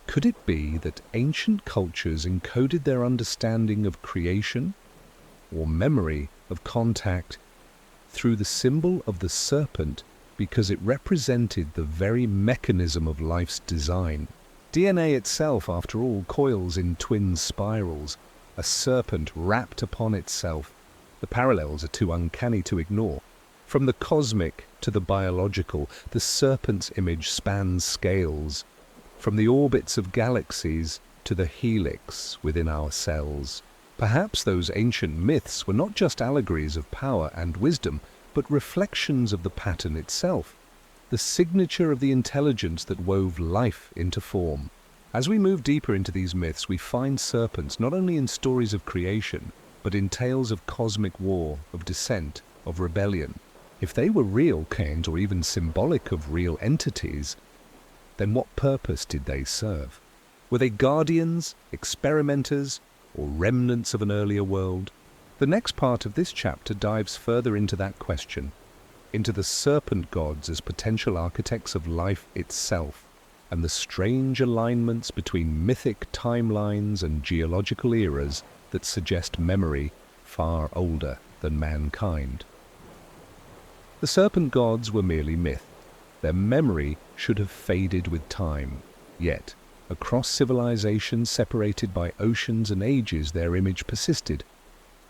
Speaker 1: Could it be that ancient cultures encoded their understanding of creation or memory of contact through the symbol of the serpent because it represented the very mechanism of life's design? DNA itself, after all, coils in twin spirals, a serpent wrapped upon itself. The parallels are too uncanny to ignore. From the cosmic to the biological, the serpent's image spans scales. From the orbits of galaxies to the helix within our cells. Perhaps those ancient myths were not just allegories of power and wisdom, but reflections of the pattern itself, the signature of the intelligence that wove life into form. As we move deeper into these myths, we find serpents not only in stories of creation, but in tales of cosmic war, of descent, of rebellion. If they were real kinds, or even symbolic of real entities, then what purpose did they serve? Were they guardians, experimenters, or remnants of an earlier world? The next part of this chapter dives further into that question, into the serpent gods as potential architects of life itself, and the strange alignments between mythic timelines and geological eras that suggest memory far older than mankind. The serpent gods were merely myth. Their memory should have faded with time. Yet, across civilizations separated by oceans and ages, their image persisted,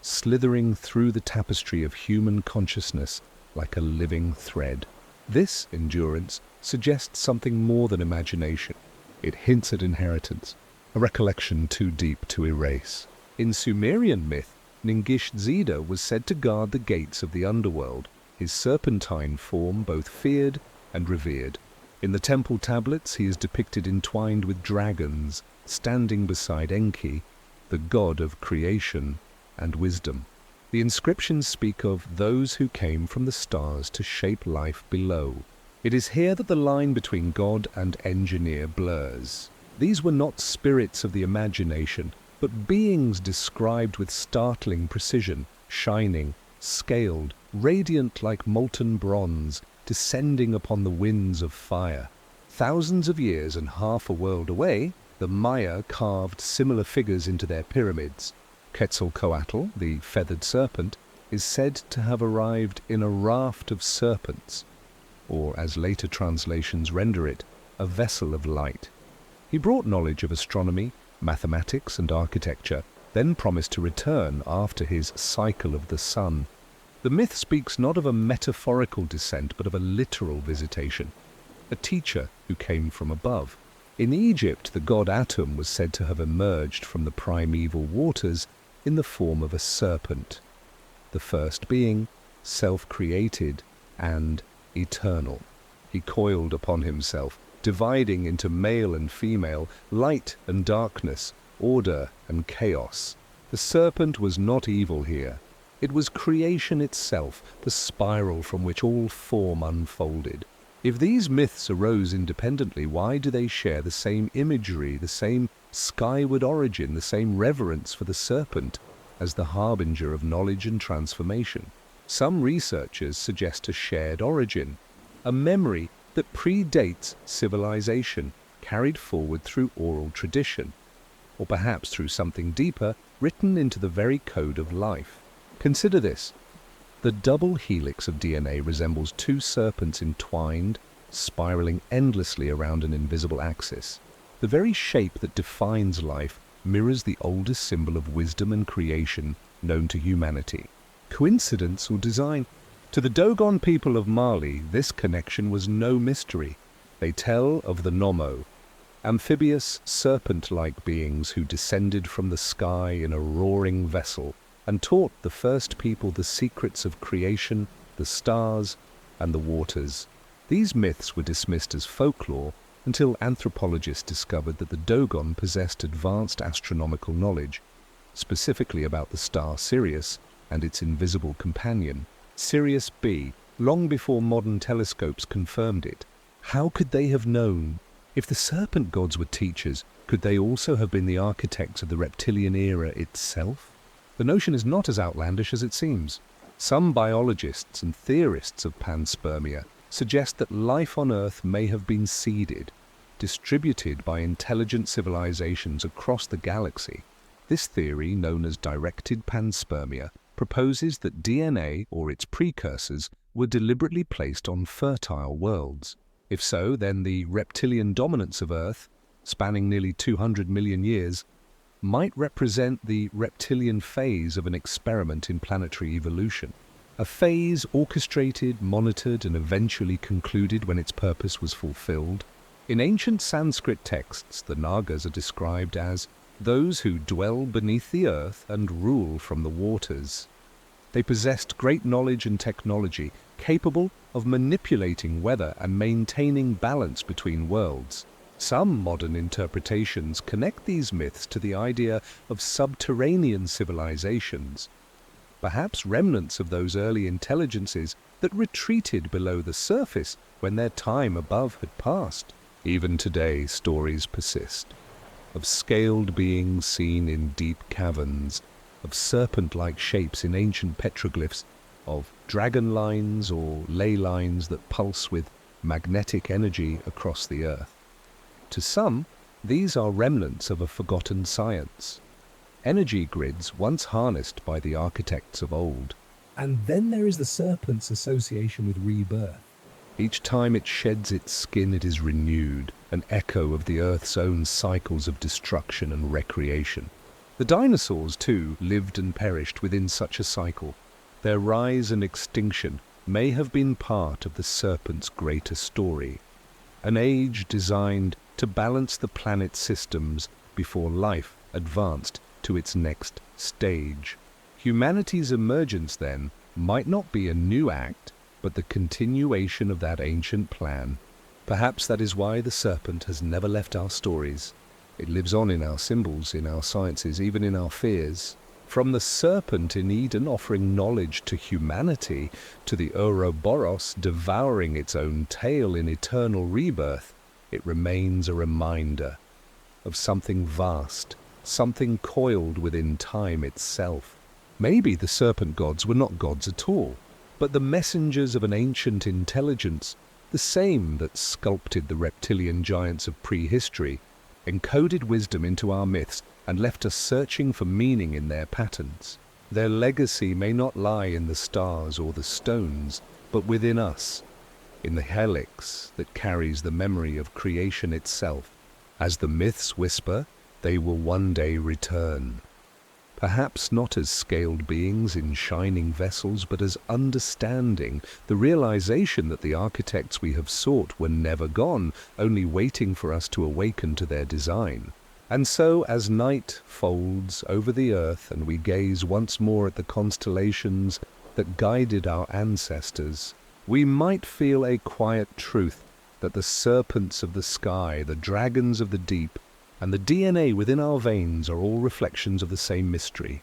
Speaker 1: slithering through the tapestry of human consciousness like a living thread. This endurance suggests something more than imagination. It hints at inheritance, a recollection too deep to erase. In Sumerian myth, Ningish-Zida was said to guard the gates of the underworld, his serpentine form both feared and revered. In the temple tablets, he is depicted entwined with dragons, standing beside Enki, the god of creation and wisdom. The inscriptions speak of those who came from the stars to shape life below. It is here that the line between god and engineer blurs. These were not spirits of the imagination, but beings described with startling precision, shining, scaled, radiant like molten bronze, descending upon the winds of fire. Thousands of years and half a world away, the Maya carved similar figures into their pyramids. Quetzalcoatl, the feathered serpent, is said to have arrived in a raft of serpents, or, as later translations render it, a vessel of light. He brought knowledge of astronomy, mathematics, and architecture, then promised to return after his cycle of the sun. The myth speaks not of a metaphorical descent, but of a literal visitation, a teacher who came from above. In Egypt, the god Atum was said to have emerged from the primeval waters in the form of a serpent, the first being self-created and eternal. He coiled upon himself, dividing into male and female, light and darkness, order and chaos. The serpent was not evil here. It was creation itself, the spiral from which all form unfolded. If these myths arose independently, why do they share the same imagery, the same skyward origin, the same reverence for the serpent as the harbinger of knowledge and transformation? Some researchers suggest a shared origin, a memory that predates civilization, carried forward through oral tradition, or perhaps through something deeper, written into the very code of life. Consider this. The double helix of DNA resembles two serpents entwined, spiraling endlessly around an invisible axis. The very shape that defines life mirrors the oldest symbol of wisdom and creation known to humanity. Coincidence or design? To the Dogon people of Mali, this connection was no mystery. They tell of the Nomo, amphibious, serpent-like beings who descended from the sky in a roaring vessel and taught the first people the secrets of creation, the stars, and the waters. These myths were dismissed as folklore until anthropologists discovered that the Dogon possessed advanced astronomical knowledge, specifically about the star Sirius and its invisible companion, Sirius B, long before modern telescopes confirmed it. How could they have known? If the serpent gods were teachers, could they also have been the architects of the reptilian era itself? The notion is not as outlandish as it seems. Some biologists and theorists of panspermia suggest that life on Earth may have been seeded, distributed by intelligent civilizations across the galaxy. This theory, known as directed panspermia, proposes that DNA or its precursors were deliberately placed on fertile worlds. If so, then the reptilian dominance of Earth, spanning nearly 200 million years, might represent the reptilian phase of an experiment in planetary evolution. A phase orchestrated, monitored, and eventually concluded when its purpose was fulfilled. In ancient Sanskrit texts, the Nagas are described as those who dwell beneath the earth and rule from the waters. They possessed great knowledge and technology, capable of manipulating weather and maintaining balance between worlds. Some modern interpretations connect these myths to the idea of subterranean civilizations, perhaps remnants of those early intelligences that retreated below the surface when their time above had passed. Even today, stories persist of scaled beings seen in deep caverns, of serpent-like shapes in ancient petroglyphs, of dragon lines or ley lines that pulse with magnetic energy across the earth. To some, these are remnants of a forgotten science, energy grids once harnessed by the architects of old.
Speaker 2: And then there is the serpent's association with rebirth.
Speaker 1: Each time it sheds its skin, it is renewed, an echo of the Earth's own cycles of destruction and recreation. The dinosaurs, too, lived and perished within such a cycle. Their rise and extinction may have been part of the serpent's greater story, an age designed to balance the planet's systems before life advanced to its next stage. Humanity's emergence, then, might not be a new act, but the continuation of that ancient plan. Perhaps that is why the serpent has never left our stories. It lives on in our symbols, in our sciences, even in our fears. From the serpent in Eden offering knowledge to humanity, to the Ouroboros devouring its own tail in eternal rebirth, it remains a reminder of something vast, something coiled within time itself. Maybe the serpent gods were not gods at all, but the messengers of an ancient intelligence, the same that sculpted the reptilian giants of prehistory, encoded wisdom into our myths and left us searching for meaning in their patterns. Their legacy may not lie in the stars or the stones, but within us, in the helix that carries the memory of creation itself. As the myths whisper, they will one day return. Perhaps not as scaled beings in shining vessels, but as understanding, the realization that the architects we have sought were never gone, only waiting for us to awaken to their design. And so, as night folds over the earth and we gaze once more at the constellations that guided our ancestors, we might feel a quiet truth that the serpents of the sky, the dragons of the deep, and the DNA within our veins are all reflections of the same mystery,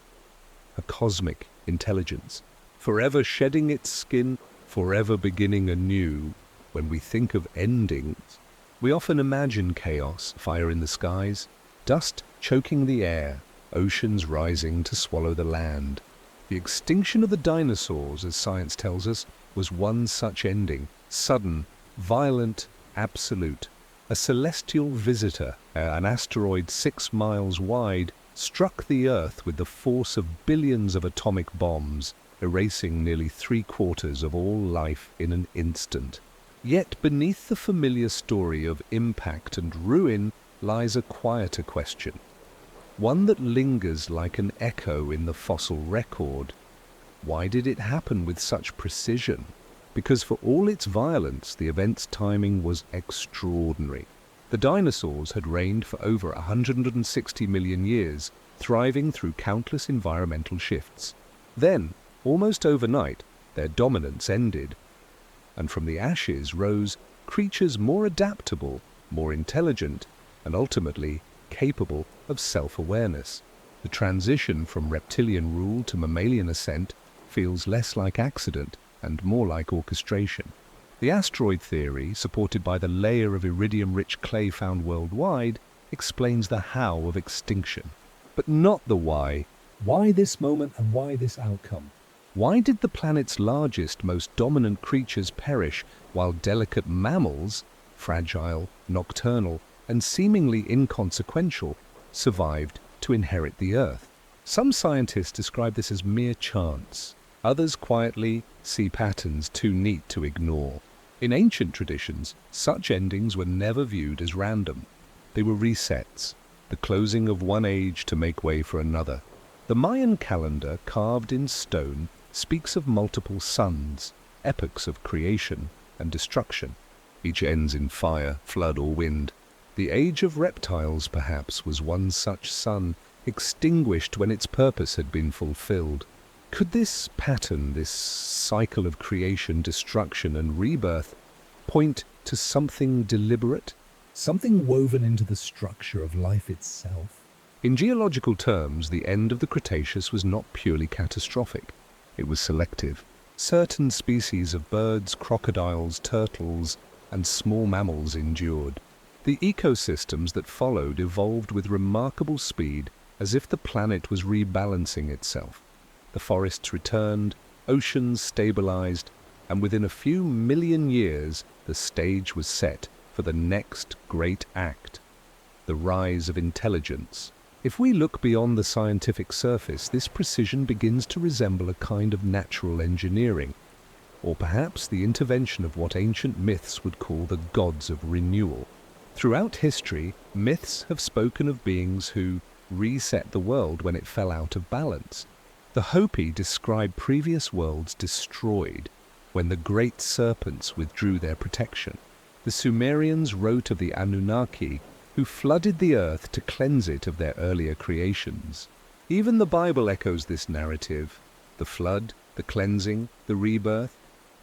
Speaker 1: a cosmic intelligence, forever shedding its skin, forever beginning anew. When we think of endings, we often imagine chaos, fire in the skies, dust choking the air, oceans rising to swallow the land. The extinction of the dinosaurs, as science tells us, was one such ending, sudden, violent, absolute. A celestial visitor, an asteroid 6 miles wide, struck the Earth with the force of billions of atomic bombs, erasing nearly 3/4 of all life in an instant. Yet beneath the familiar story of impact and ruin lies a quieter question, one that lingers like an echo in the fossil record. Why did it happen with such precision? Because for all its violence, the event's timing was extraordinary. The dinosaurs had reigned for over 160 million years, thriving through countless environmental shifts. Then, almost overnight, their dominance ended, and from the ashes rose creatures more adaptable, more intelligent, and ultimately capable of self-awareness. The transition from reptilian rule to mammalian ascent feels less like accident and more like orchestration. The asteroid theory, supported by the layer of iridium-rich clay found worldwide, explains the how of extinction, but not the why.
Speaker 2: Why this moment and why this outcome?
Speaker 1: Why did the planet's largest, most dominant creatures perish, while delicate mammals, fragile, nocturnal, and seemingly inconsequential, survived to inherit the Earth. Some scientists describe this as mere chance. Others quietly see patterns too neat to ignore. In ancient traditions, such endings were never viewed as random. They were resets, the closing of one age to make way for another. The Mayan calendar, carved in stone, speaks of multiple suns, epochs of creation and destruction. Each ends in fire, flood, or wind. The age of reptiles, perhaps, was one such sun, extinguished when its purpose had been fulfilled. Could this pattern, this cycle of creation, destruction, and rebirth, point to something deliberate?
Speaker 2: Something woven into the structure of life itself.
Speaker 1: In geological terms, the end of the Cretaceous was not purely catastrophic. It was selective. Certain species of birds, crocodiles, turtles, and small mammals endured. The ecosystems that followed evolved with remarkable speed, as if the planet was rebalancing itself. The forests returned, oceans stabilized, and within a few million years, the stage was set for the next great act, the rise of intelligence. If we look beyond the scientific surface, this precision begins to resemble a kind of natural engineering, or perhaps the intervention of what ancient myths would call the gods of renewal. Throughout history, myths have spoken of beings who reset the world when it fell out of balance. The Hopi describe previous worlds destroyed when the great serpents withdrew their protection. The Sumerians wrote of the Anunnaki, who flooded the earth to cleanse it of their earlier creations. Even the Bible echoes this narrative: the flood, the cleansing, the rebirth.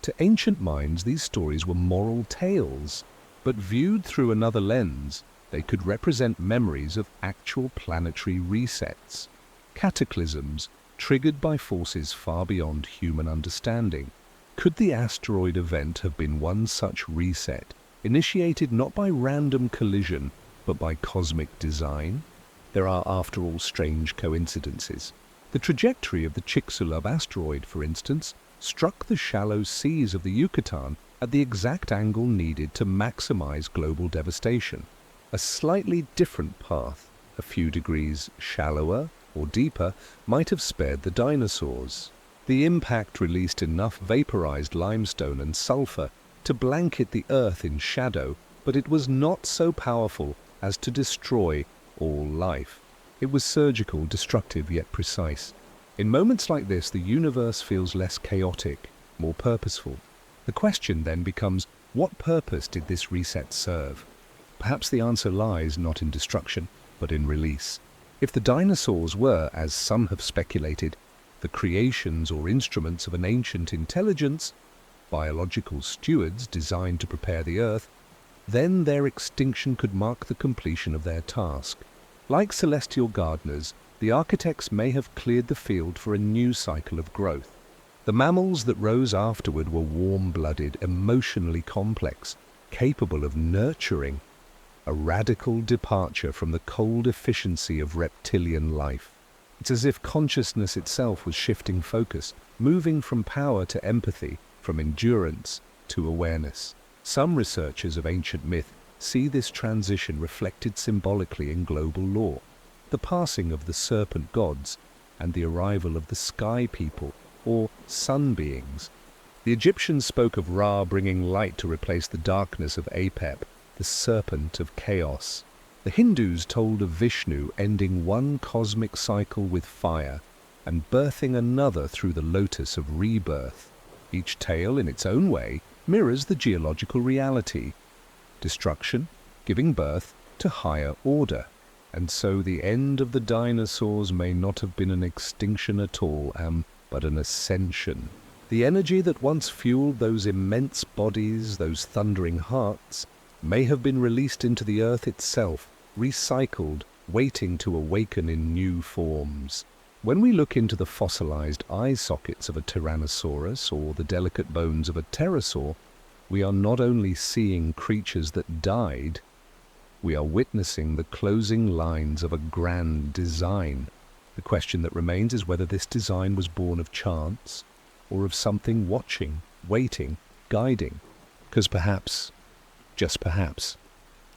Speaker 1: To ancient minds, these stories were moral tales, but viewed through another lens, they could represent memories of actual planetary resets, cataclysms triggered by forces far beyond human understanding. Could the asteroid event have been one such reset, initiated not by random collision, but by cosmic design? There are, after all, strange coincidences. The trajectory of the Chicxulub asteroid, for instance, struck the shallow seas of the Yucatan at the exact angle needed to maximize global devastation. A slightly different path, a few degrees shallower or deeper, might have spared the dinosaurs. The impact released enough vaporized limestone and sulfur to blanket the Earth in shadow, but it was not so powerful as to destroy all life. It was surgical, destructive, yet precise. In moments like this, the universe feels less chaotic, more purposeful. The question then becomes, what purpose did this reset serve? Perhaps the answer lies not in destruction, but in release. If the dinosaurs were, as some have speculated, the creations or instruments of an ancient intelligence, biological stewards designed to prepare the Earth, then their extinction could mark the completion of their task. Like celestial gardeners, the architects may have cleared the field for a new cycle of growth. The mammals that rose afterward were warm-blooded, emotionally complex, capable of nurturing, a radical departure from the cold efficiency of reptilian life. It's as if consciousness itself was shifting focus, moving from power to empathy, from endurance to awareness. Some researchers of ancient myth see this transition reflected symbolically in global law, the passing of the serpent gods and the arrival of the sky people, or sun beings. The Egyptians spoke of Ra bringing light to replace the darkness of Apep, the serpent of chaos. The Hindus told of Vishnu ending one cosmic cycle with fire and birthing another through the lotus of rebirth. Each tale, in its own way, mirrors the geological reality: destruction, giving birth to higher order. And so the end of the dinosaurs may not have been an extinction at all, but an ascension. The energy that once fueled those immense bodies, those thundering hearts, may have been released into the earth itself, recycled, waiting to awaken in new forms. When we look into the fossilized eye sockets of a Tyrannosaurus or the delicate bones of a pterosaur, we are not only seeing creatures that died, we are witnessing the closing lines of a grand design. The question that remains is whether this design was born of chance or of something watching, waiting, guiding. Because perhaps just perhaps,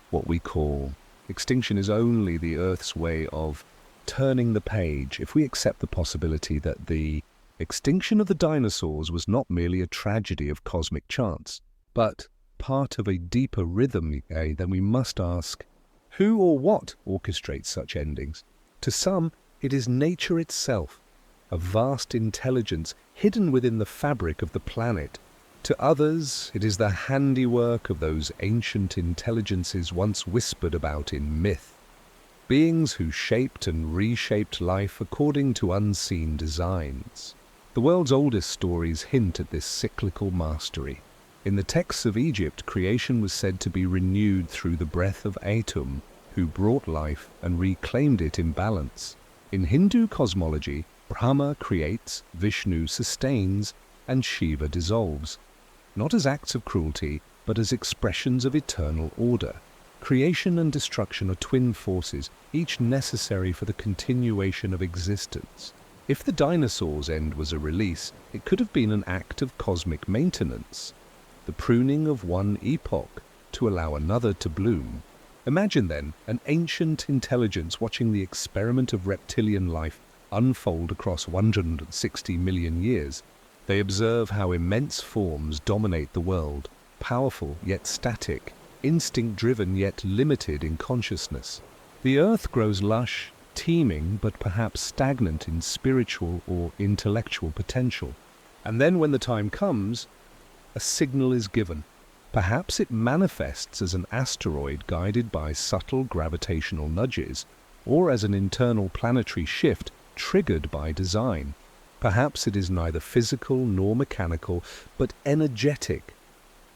Speaker 1: what we call extinction is only the Earth's way of turning the page if we accept the possibility that the extinction of the dinosaurs was not merely a tragedy of cosmic chance, but part of a deeper rhythm. Then we must ask, who or what orchestrates such endings? To some, it is nature itself, a vast intelligence hidden within the fabric of the planet. To others, it is the handiwork of those ancient intelligences once whispered about in myth, beings who shaped and reshaped life according to unseen designs. The world's oldest stories hint at this cyclical mastery. In the texts of Egypt, creation was said to be renewed through the breath of Atum, who brought life and reclaimed it in balance. In Hindu cosmology, Brahma creates, Vishnu sustains, and Shiva dissolves, not as acts of cruelty, but as expressions of eternal order. Creation and destruction are twin forces, each necessary for the continuation of existence. If the dinosaurs' end was a release, it could have been an act of cosmic maintenance, the pruning of one epoch to allow another to bloom. Imagine then an ancient intelligence watching the experiment of reptilian life unfold across 160 million years. They observe how immense forms dominate the world, powerful yet static, instinct-driven yet limited in consciousness. The earth grows lush, teeming, but perhaps stagnant in spiritual or intellectual potential. And then when the time comes, a signal is given. Perhaps it manifests as an asteroid guided by subtle gravitational nudges, or as an internal planetary shift triggered by design. Perhaps it is neither physical nor mechanical, but energetic,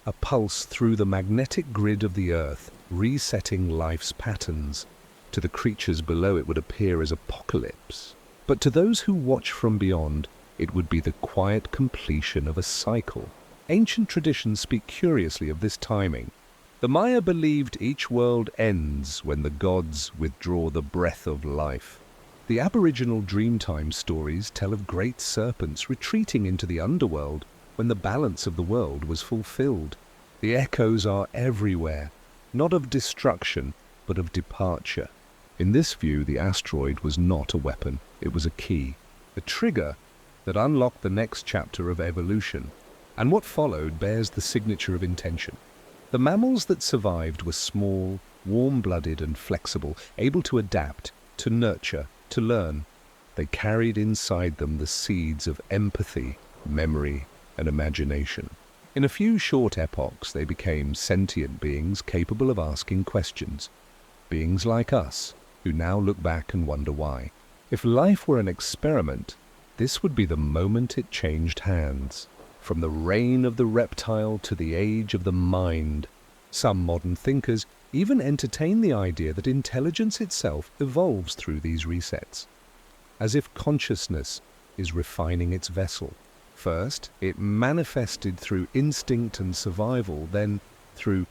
Speaker 1: a pulse through the magnetic grid of the Earth, resetting life's patterns. To the creatures below it would appear as apocalypse, but to those who watch from beyond, it would be the quiet completion of a cycle. Ancient traditions speak curiously of this timing. The Maya believed each world ends when the gods withdraw the breath of life. The Aboriginal Dreamtime stories tell of great serpents retreating into the underworld when the balance of the world was fulfilled. The echoes are everywhere, not of destruction, but of departure. In this view, the asteroid was not a weapon, it was a key, a trigger that unlocked the next chapter of evolution. And what followed bears the signature of intention. The mammals that survived were small, warm-blooded and flexible, able to adapt, to nurture, to learn. They carried inside them the seeds of empathy, memory, and imagination. In a few short epochs, they became sentient beings capable of asking questions. Beings like us, who now look back and wonder why. If life were an experiment, this would be the moment it changed hands. From the reign of the reptile to the age of the mind. Some modern thinkers even entertain the idea that intelligence itself evolves through these resets, as if consciousness is refining its vessel. First, it manifested through instinct and survival, then through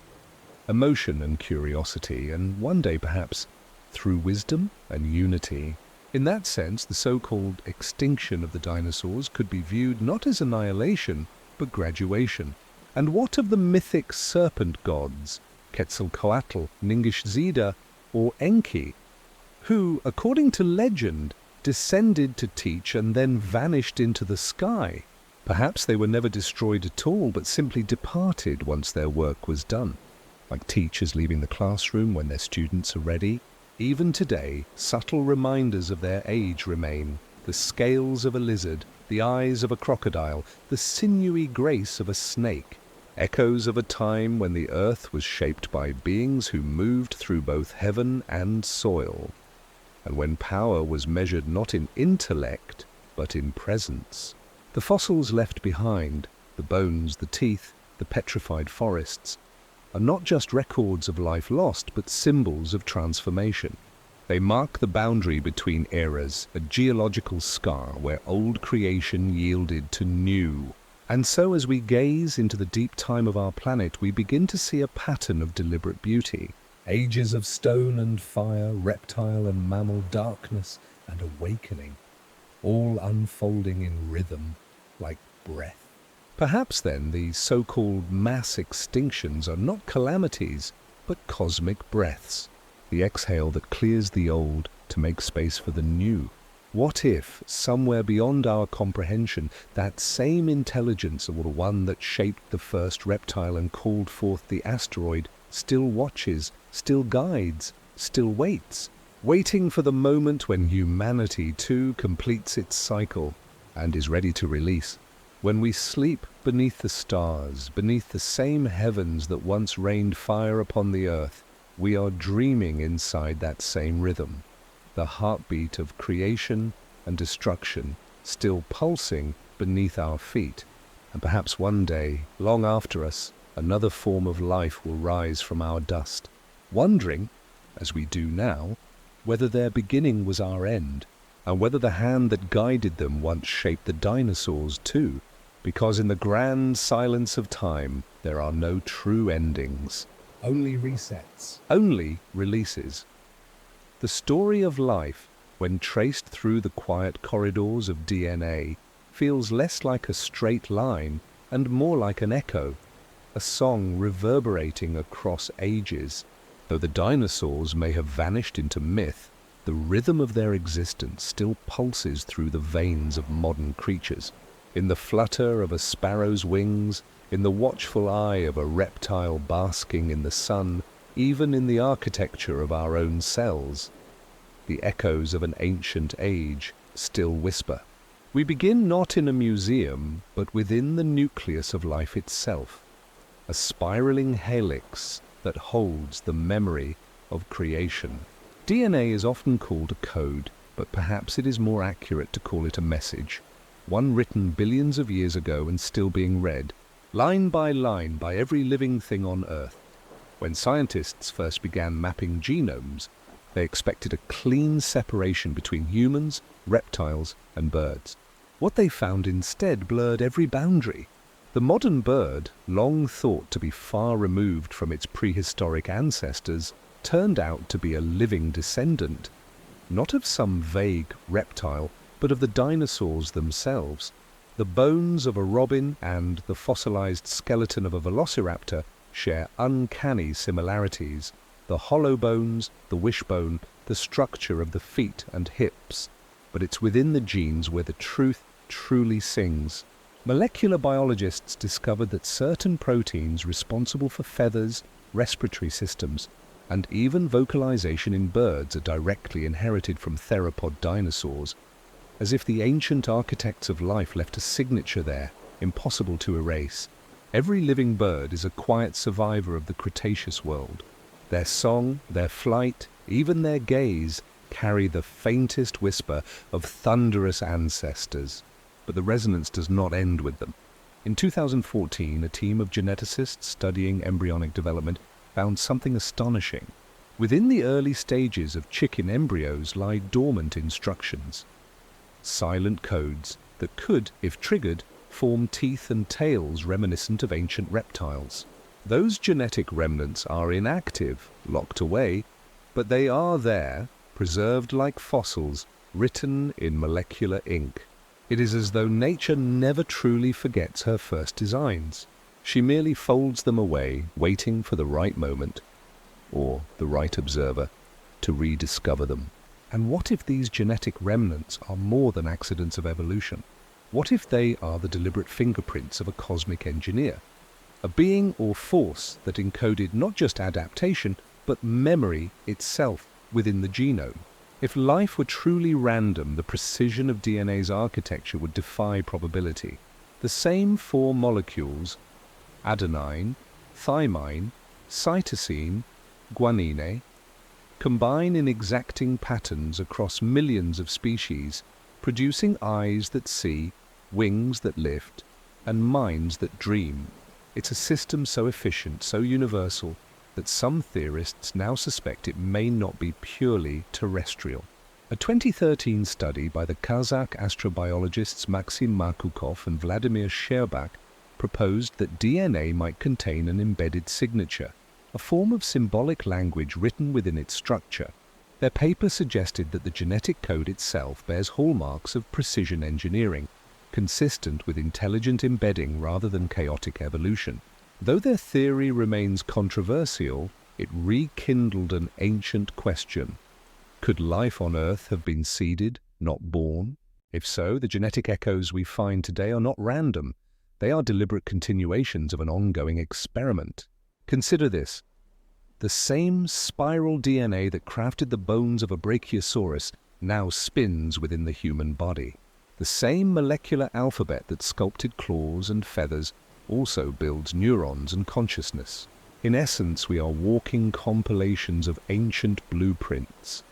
Speaker 1: emotion and curiosity, and one day perhaps through wisdom and unity. In that sense, the so-called extinction of the dinosaurs could be viewed not as annihilation, but graduation. And what of the mythic serpent gods, Quetzalcoatl, Ningishzida, or Enki, who, according to legend, descended to teach and then vanished into the sky? Perhaps they were never destroyed at all, but simply departed once their work was done, like teachers leaving the classroom when their students are ready. Even today, subtle reminders of their age remain: the scales of a lizard, the eyes of a crocodile, the sinewy grace of a snake, echoes of a time when the earth was shaped by beings who moved through both heaven and soil, and when power was measured not in intellect, but in presence. The fossils left behind, the bones, the teeth, the petrified forests, are not just records of life lost, but symbols of transformation. They mark the boundary between eras, a geological scar where old creation yielded to new. And so as we gaze into the deep time of our planet, we begin to see a pattern of deliberate beauty. Ages of stone and fire, reptile and mammal, darkness and awakening, all unfolding in rhythm like breath. Perhaps then these so-called mass extinctions are not calamities, but cosmic breaths, the exhale that clears the old to make space for the new. What if, somewhere beyond our comprehension, that same intelligence, or the one that shaped the first reptile and called forth the asteroid, still watches, still guides, still waits, waiting for the moment when humanity too completes its cycle and is ready to release? When we sleep beneath the stars, beneath the same heavens that once rained fire upon the earth, we are dreaming inside that same rhythm, the heartbeat of creation and destruction still pulsing beneath our feet. And perhaps one day, long after us, another form of life will rise from our dust, wondering, as we do now, whether their beginning was our end, and whether the hand that guided them once shaped the dinosaurs too, because in the grand silence of time there are no true endings.
Speaker 2: Only resets.
Speaker 1: Only releases. The story of life, when traced through the quiet corridors of DNA, feels less like a straight line and more like an echo, a song reverberating across ages. Though the dinosaurs may have vanished into myth, the rhythm of their existence still pulses through the veins of modern creatures. In the flutter of a sparrow's wings, in the watchful eye of a reptile basking in the sun, even in the architecture of our own cells, the echoes of an ancient age still whisper. We begin not in a museum, but within the nucleus of life itself, a spiraling helix that holds the memory of creation. DNA is often called a code, but perhaps it is more accurate to call it a message, one written billions of years ago and still being read, line by every living thing on Earth. When scientists first began mapping genomes, they expected a clean separation between humans, reptiles, and birds. What they found instead blurred every boundary. The modern bird, long thought to be far removed from its prehistoric ancestors, turned out to be a living descendant, not of some vague reptile, but of the dinosaurs themselves. The bones of a robin and the fossilized skeleton of a velociraptor share uncanny similarities. The hollow bones, the wishbone, the structure of the feet and hips. But it's within the genes where the truth truly sings. Molecular biologists discovered that certain proteins responsible for feathers, respiratory systems, and even vocalization in birds are directly inherited from theropod dinosaurs, as if the ancient architects of life left a signature there, impossible to erase. Every living bird is a quiet survivor of the Cretaceous world. Their song, their flight, even their gaze carry the faintest whisper of thunderous ancestors. But the resonance does not end with them. In 2014, a team of geneticists studying embryonic development found something astonishing. Within the early stages of chicken embryos lie dormant instructions, silent codes that could, if triggered, form teeth and tails reminiscent of ancient reptiles. Those genetic remnants are inactive, locked away, but they are there, preserved like fossils, written in molecular ink. It is as though nature never truly forgets her first designs. She merely folds them away, waiting for the right moment, or the right observer, to rediscover them. And what if these genetic remnants are more than accidents of evolution? What if they are the deliberate fingerprints of a cosmic engineer? A being or force that encoded not just adaptation, but memory itself within the genome. If life were truly random, the precision of DNA's architecture would defy probability. The same four molecules, adenine, thymine, cytosine, guanine, combine in exacting patterns across millions of species, producing eyes that see, wings that lift, and minds that dream. It's a system so efficient, so universal, that some theorists now suspect it may not be purely terrestrial. A 2013 study by the Kazakh astrobiologists Maxim Markukov and Vladimir Sherbak proposed that DNA might contain an embedded signature, a form of symbolic language written within its structure. Their paper suggested that the genetic code itself bears hallmarks of precision engineering, consistent with intelligent embedding rather than chaotic evolution. Though their theory remains controversial, it rekindled an ancient question. Could life on Earth have been seeded, not born? If so, the genetic echoes we find today are not random. They are deliberate continuations of an ongoing experiment. Consider this. The same spiral DNA that crafted the bones of a brachiosaurus now spins within the human body. The same molecular alphabet that sculpted claws and feathers also builds neurons and consciousness. In essence, we are walking compilations of ancient blueprints,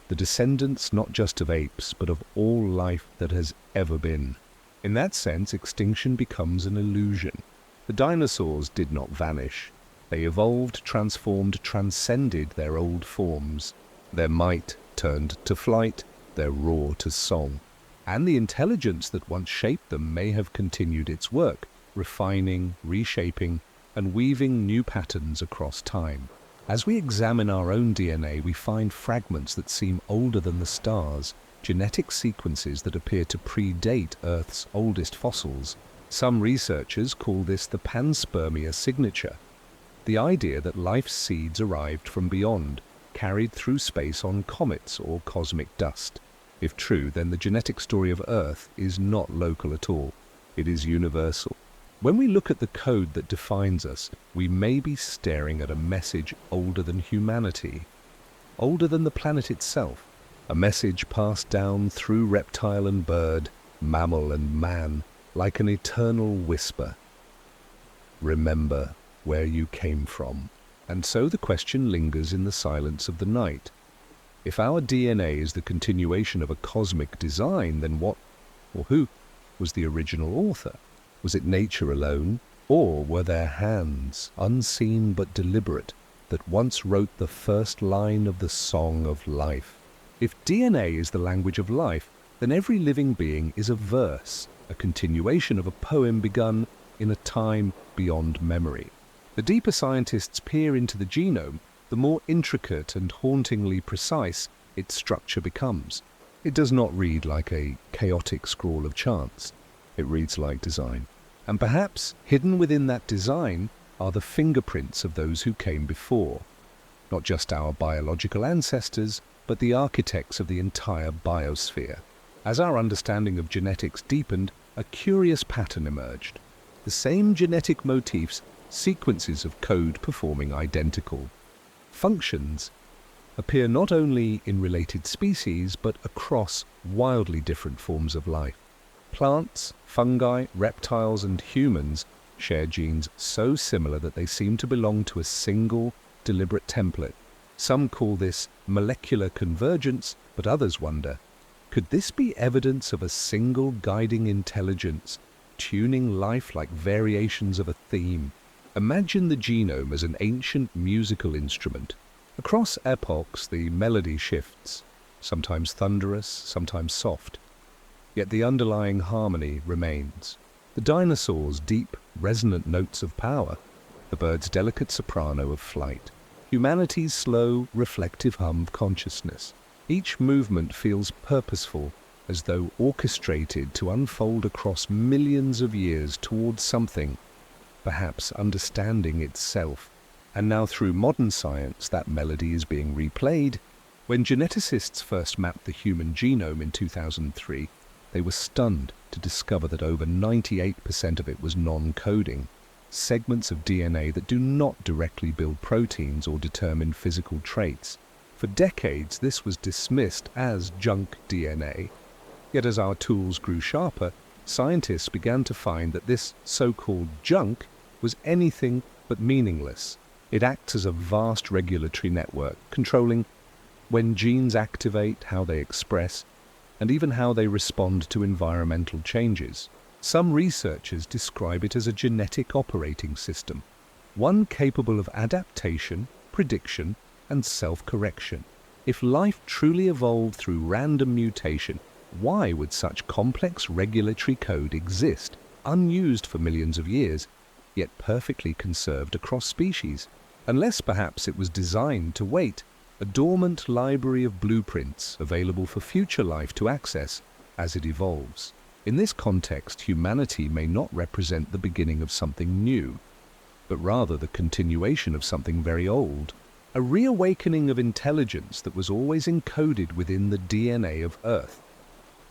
Speaker 1: the descendants not just of apes, but of all life that has ever been. In that sense, extinction becomes an illusion. The dinosaurs did not vanish. They evolved, transformed, transcended their old forms. Their might turned to flight, their roar to song. And the intelligence that once shaped them may have continued its work, refining, reshaping, and weaving new patterns across time. As we examine our own DNA, we find fragments that seem older than the stars, genetic sequences that appear to predate Earth's oldest fossils. Some researchers call this the panspermia signature, the idea that life's seeds arrived from beyond, carried through space on comets or cosmic dust. If true, then the genetic story of Earth is not local at all. It is universal. When we look at the code that defines us, we may be staring at a message older than humanity, older than the planet itself, a message passed down through reptile and bird, mammal and man, like an eternal whisper. Remember where you came from. And so the question lingers in the silence of the night. If our DNA is the continuation of a cosmic design, then what, or who, was the original author? Was it nature alone, or were there hands, unseen but deliberate, that once wrote the first line of the song of life? If DNA is the language of life, then every living being is a verse, a continuation of a poem begun in a time beyond memory. The deeper scientists peer into the genome, the more intricate and hauntingly precise its structure becomes. It does not read like a chaotic scrawl of chance. It reads like design. And perhaps hidden within that design are the fingerprints of those who came before. Not just our biological ancestors, but the architects of the entire biosphere. As our understanding of genetics deepened, a curious pattern emerged. The same genetic motifs, sequences of code performing identical functions, appear not only in related species, but across wildly different forms of life. Plants, fungi, reptiles, and humans share genes so similar that they seem to belong to a single, deliberate template. Some call this molecular convergence, but others wonder, could this be evidence of a single guiding intelligence, tuning life like variations of a theme? Imagine the genome as an ancient musical instrument. Across epochs, the melody shifts, sometimes thunderous, sometimes soft. Yet the underlying harmony remains. The dinosaurs' deep, resonant notes of power, the bird's delicate soprano of flight, humanity's slow, reflective hum of consciousness. Each movement feels purposeful, as though orchestrated to unfold across millions of years towards something, perhaps understanding itself. And now through modern science, that melody is being replayed. When geneticists first mapped the human genome in 2003, they were stunned to discover that over 98% of it was non-coding, segments of DNA that do not directly build proteins or determine physical traits. For decades, this was dismissed as junk DNA. Yet as our tools grew sharper, scientists began to find that this so-called junk was anything but meaningless. It acts as a vast regulatory network, controlling when genes activate, how they express, and even how they respond to environmental changes. Some researchers describe it as a genetic operating system, one capable of adaptation, prediction, and self-correction. If life truly evolved through random mutation, why would such complex regulatory code exist, unused for millions of years, yet perfectly conserved across species? Unless perhaps it was designed to wait, a dormant library of blueprints available for future life to access as it evolves. In this context, humanity may not represent the beginning of something new, but rather the continuation of something very old, a reawakening of intelligence that was always encoded within the DNA of Earth.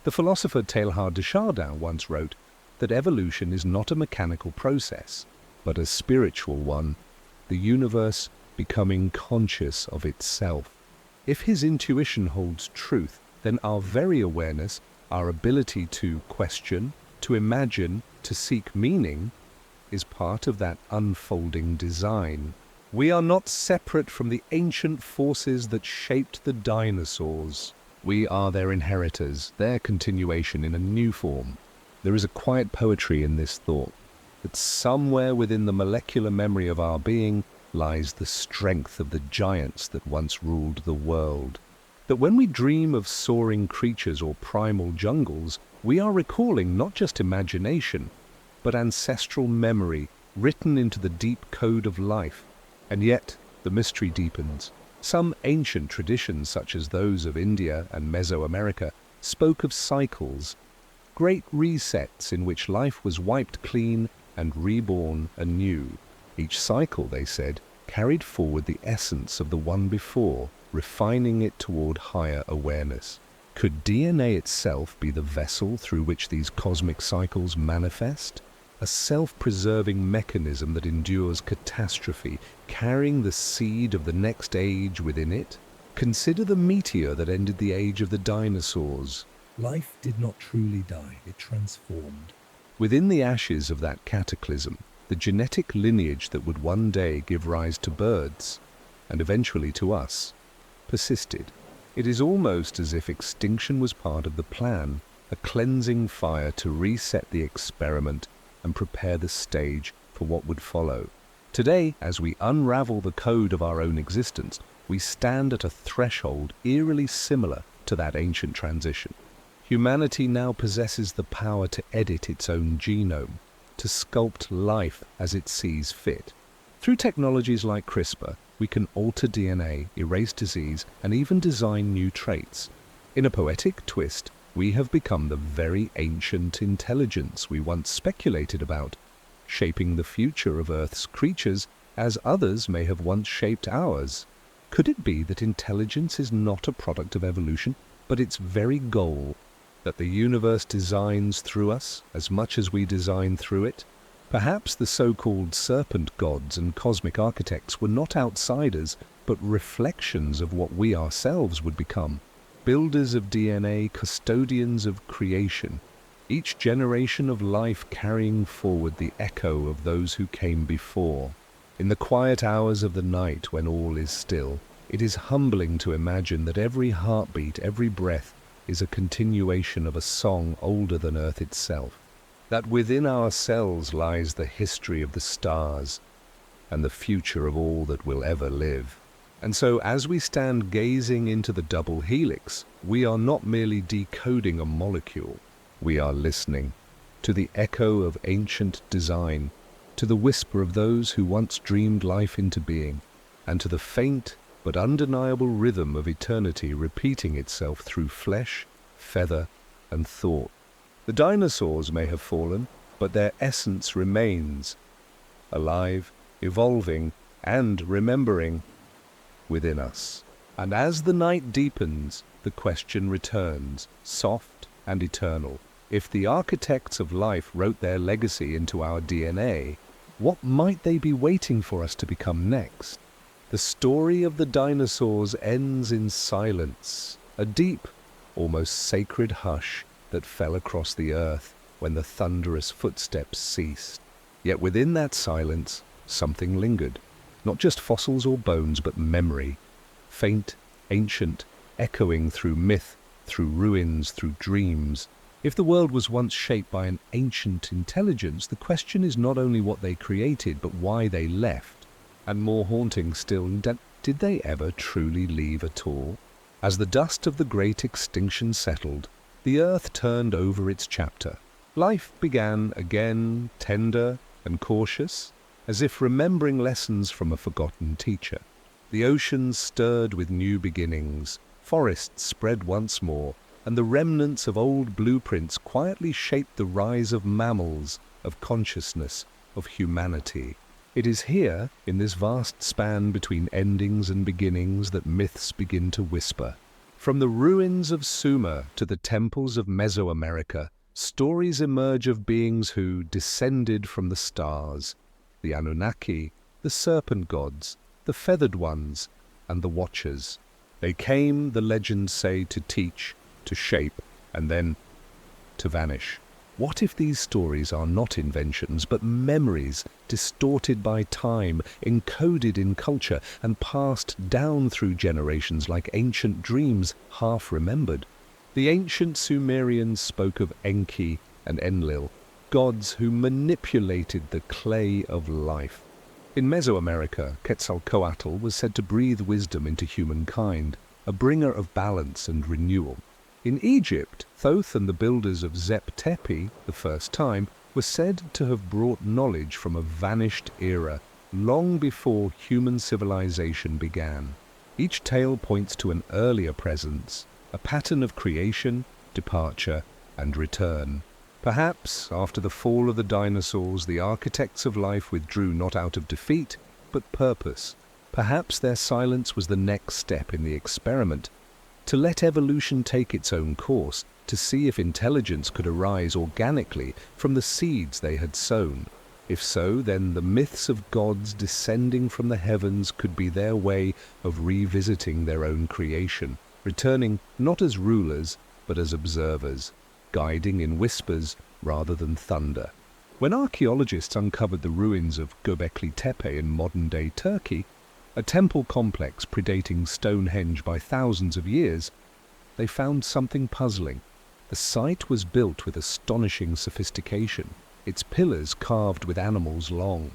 Speaker 1: The philosopher Teilhard de Chardin once wrote that evolution is not a mechanical process, but a spiritual one, the universe becoming conscious of itself. If his intuition holds truth, then our very awareness, our ability to question, to imagine, to seek meaning, is part of that unfolding design. We are not separate from the ancient forces that shaped the dinosaurs. We are their inheritors, their continuation in a new form. There is a quiet poetry in this thought, that somewhere within the molecular memory of our being lies the strength of the giants that once ruled the world. That when we dream of soaring creatures or primal jungles, we are recalling not just imagination, but ancestral memory written into the deep code of life. And yet, the mystery deepens. Some ancient traditions, such as those of India and Mesoamerica, spoke of cycles, great resets in which life was wiped clean and reborn anew. Each cycle, they said, carried forward the essence of the one before, refining it toward higher awareness. Could DNA itself be the vessel through which these cosmic cycles manifest? A self-preserving mechanism that endures catastrophe, carrying the seed of the next age within it? Consider the meteor that ended the age of the dinosaurs.
Speaker 2: Life did not truly die, it transformed.
Speaker 1: Within the ashes of that cataclysm, the genetic lineage that would one day give rise to birds, and eventually to us, persisted. It is almost as if extinction was part of the plan, a cleansing fire to reset the experiment and prepare the stage for what would follow. Today, as we unravel the code of our own existence, we stand at a threshold eerily similar to that ancient transition. Humanity now possesses the power to edit its own genome, to sculpt life as it sees fit. Through technologies like CRISPR, we can alter DNA, erase disease, and even design new traits. In a poetic twist, we have become the very ancient intelligence we once speculated about, shaping the future of Earth's creatures as others may have once shaped ours. Could it be that intelligence is not a product of evolution, but its very goal, that the universe designs through us as much as we design through it? Perhaps the so-called serpent gods and cosmic architects were not outsiders, but reflections of what we ourselves would become. Builders of DNA, custodians of creation, each generation of life carrying forward the echo of those who came before. In the quiet hours of the night when all is still, it is humbling to imagine that every heartbeat, every breath, is a continuation of a song older than Earth itself. That within our cells lies the history of the stars and the future of all that will ever live. And so as we stand gazing into the double helix, we are not merely decoding a molecule, we are listening to the echo of ancient design, to the whisper of those who once dreamed life into being, and to the faint but undeniable rhythm of eternity repeating itself through flesh, feather, and thought. The dinosaurs may have fallen, but their essence remains, alive, evolving, and remembering within us. And as the night deepens, the question returns, soft and eternal. If the architects of life wrote their legacy into our DNA, what might they be waiting for us to become next? The story of the dinosaurs ends in silence, a deep, almost sacred hush that fell across the earth when the thunderous footsteps ceased. Yet within that silence, something lingered. Not just fossils or bones, but memory. Faint, ancient, echoing through myth, through ruins, through dreams. If the world was once shaped by an ancient intelligence, the question is not only what they created, but why they left. And more haunting still, did they ever truly leave at all? As the dust of the great extinction settled, the earth turned over its chapter. Life began again, tender and cautious, as if remembering lessons from a forgotten teacher. The oceans stirred with new beginnings, forests spread once more, and the remnants of old blueprints quietly shaped the rise of mammals, of consciousness, of humanity. It is here, in this vast span between endings and beginnings, that myths begin to whisper. From the ruins of Sumer to the temples of Mesoamerica, stories emerge of beings who descended from the stars: the Anunnaki, the serpent gods, the feathered ones, and the Watchers. They came, the legends say, to teach, to shape, and then to vanish. What if these stories are not inventions, but memories distorted by time, encoded in culture, and passed down through generations like ancient dreams half remembered? The ancient Sumerians spoke of Enki and Enlil, gods who manipulated the clay of life. In Mesoamerica, Quetzalcoatl was said to breathe wisdom into humankind, a bringer of balance and renewal. In Egypt, Thoth and the builders of Zep-Tepi, the first time, were said to have brought knowledge from a vanished era, long before human civilization began. Each tale points to an earlier presence, a pattern of creation, departure, and return. Perhaps, after the fall of the dinosaurs, the architects of life withdrew not out of defeat, but purpose. Perhaps their silence was the next step in the experiment, to let evolution take its own course, to see if intelligence could arise organically from the seeds they had sown. If so, then the myths of gods descending from the heavens could be their way of revisiting their own creation, returning not as rulers, but as observers, guiding in whispers rather than thunder. When archaeologists uncovered the ruins of Göbekli Tepe in modern-day Turkey, a temple complex predating Stonehenge by thousands of years, they found something puzzling. The site was built with astonishing sophistication, its pillars carved with animals long,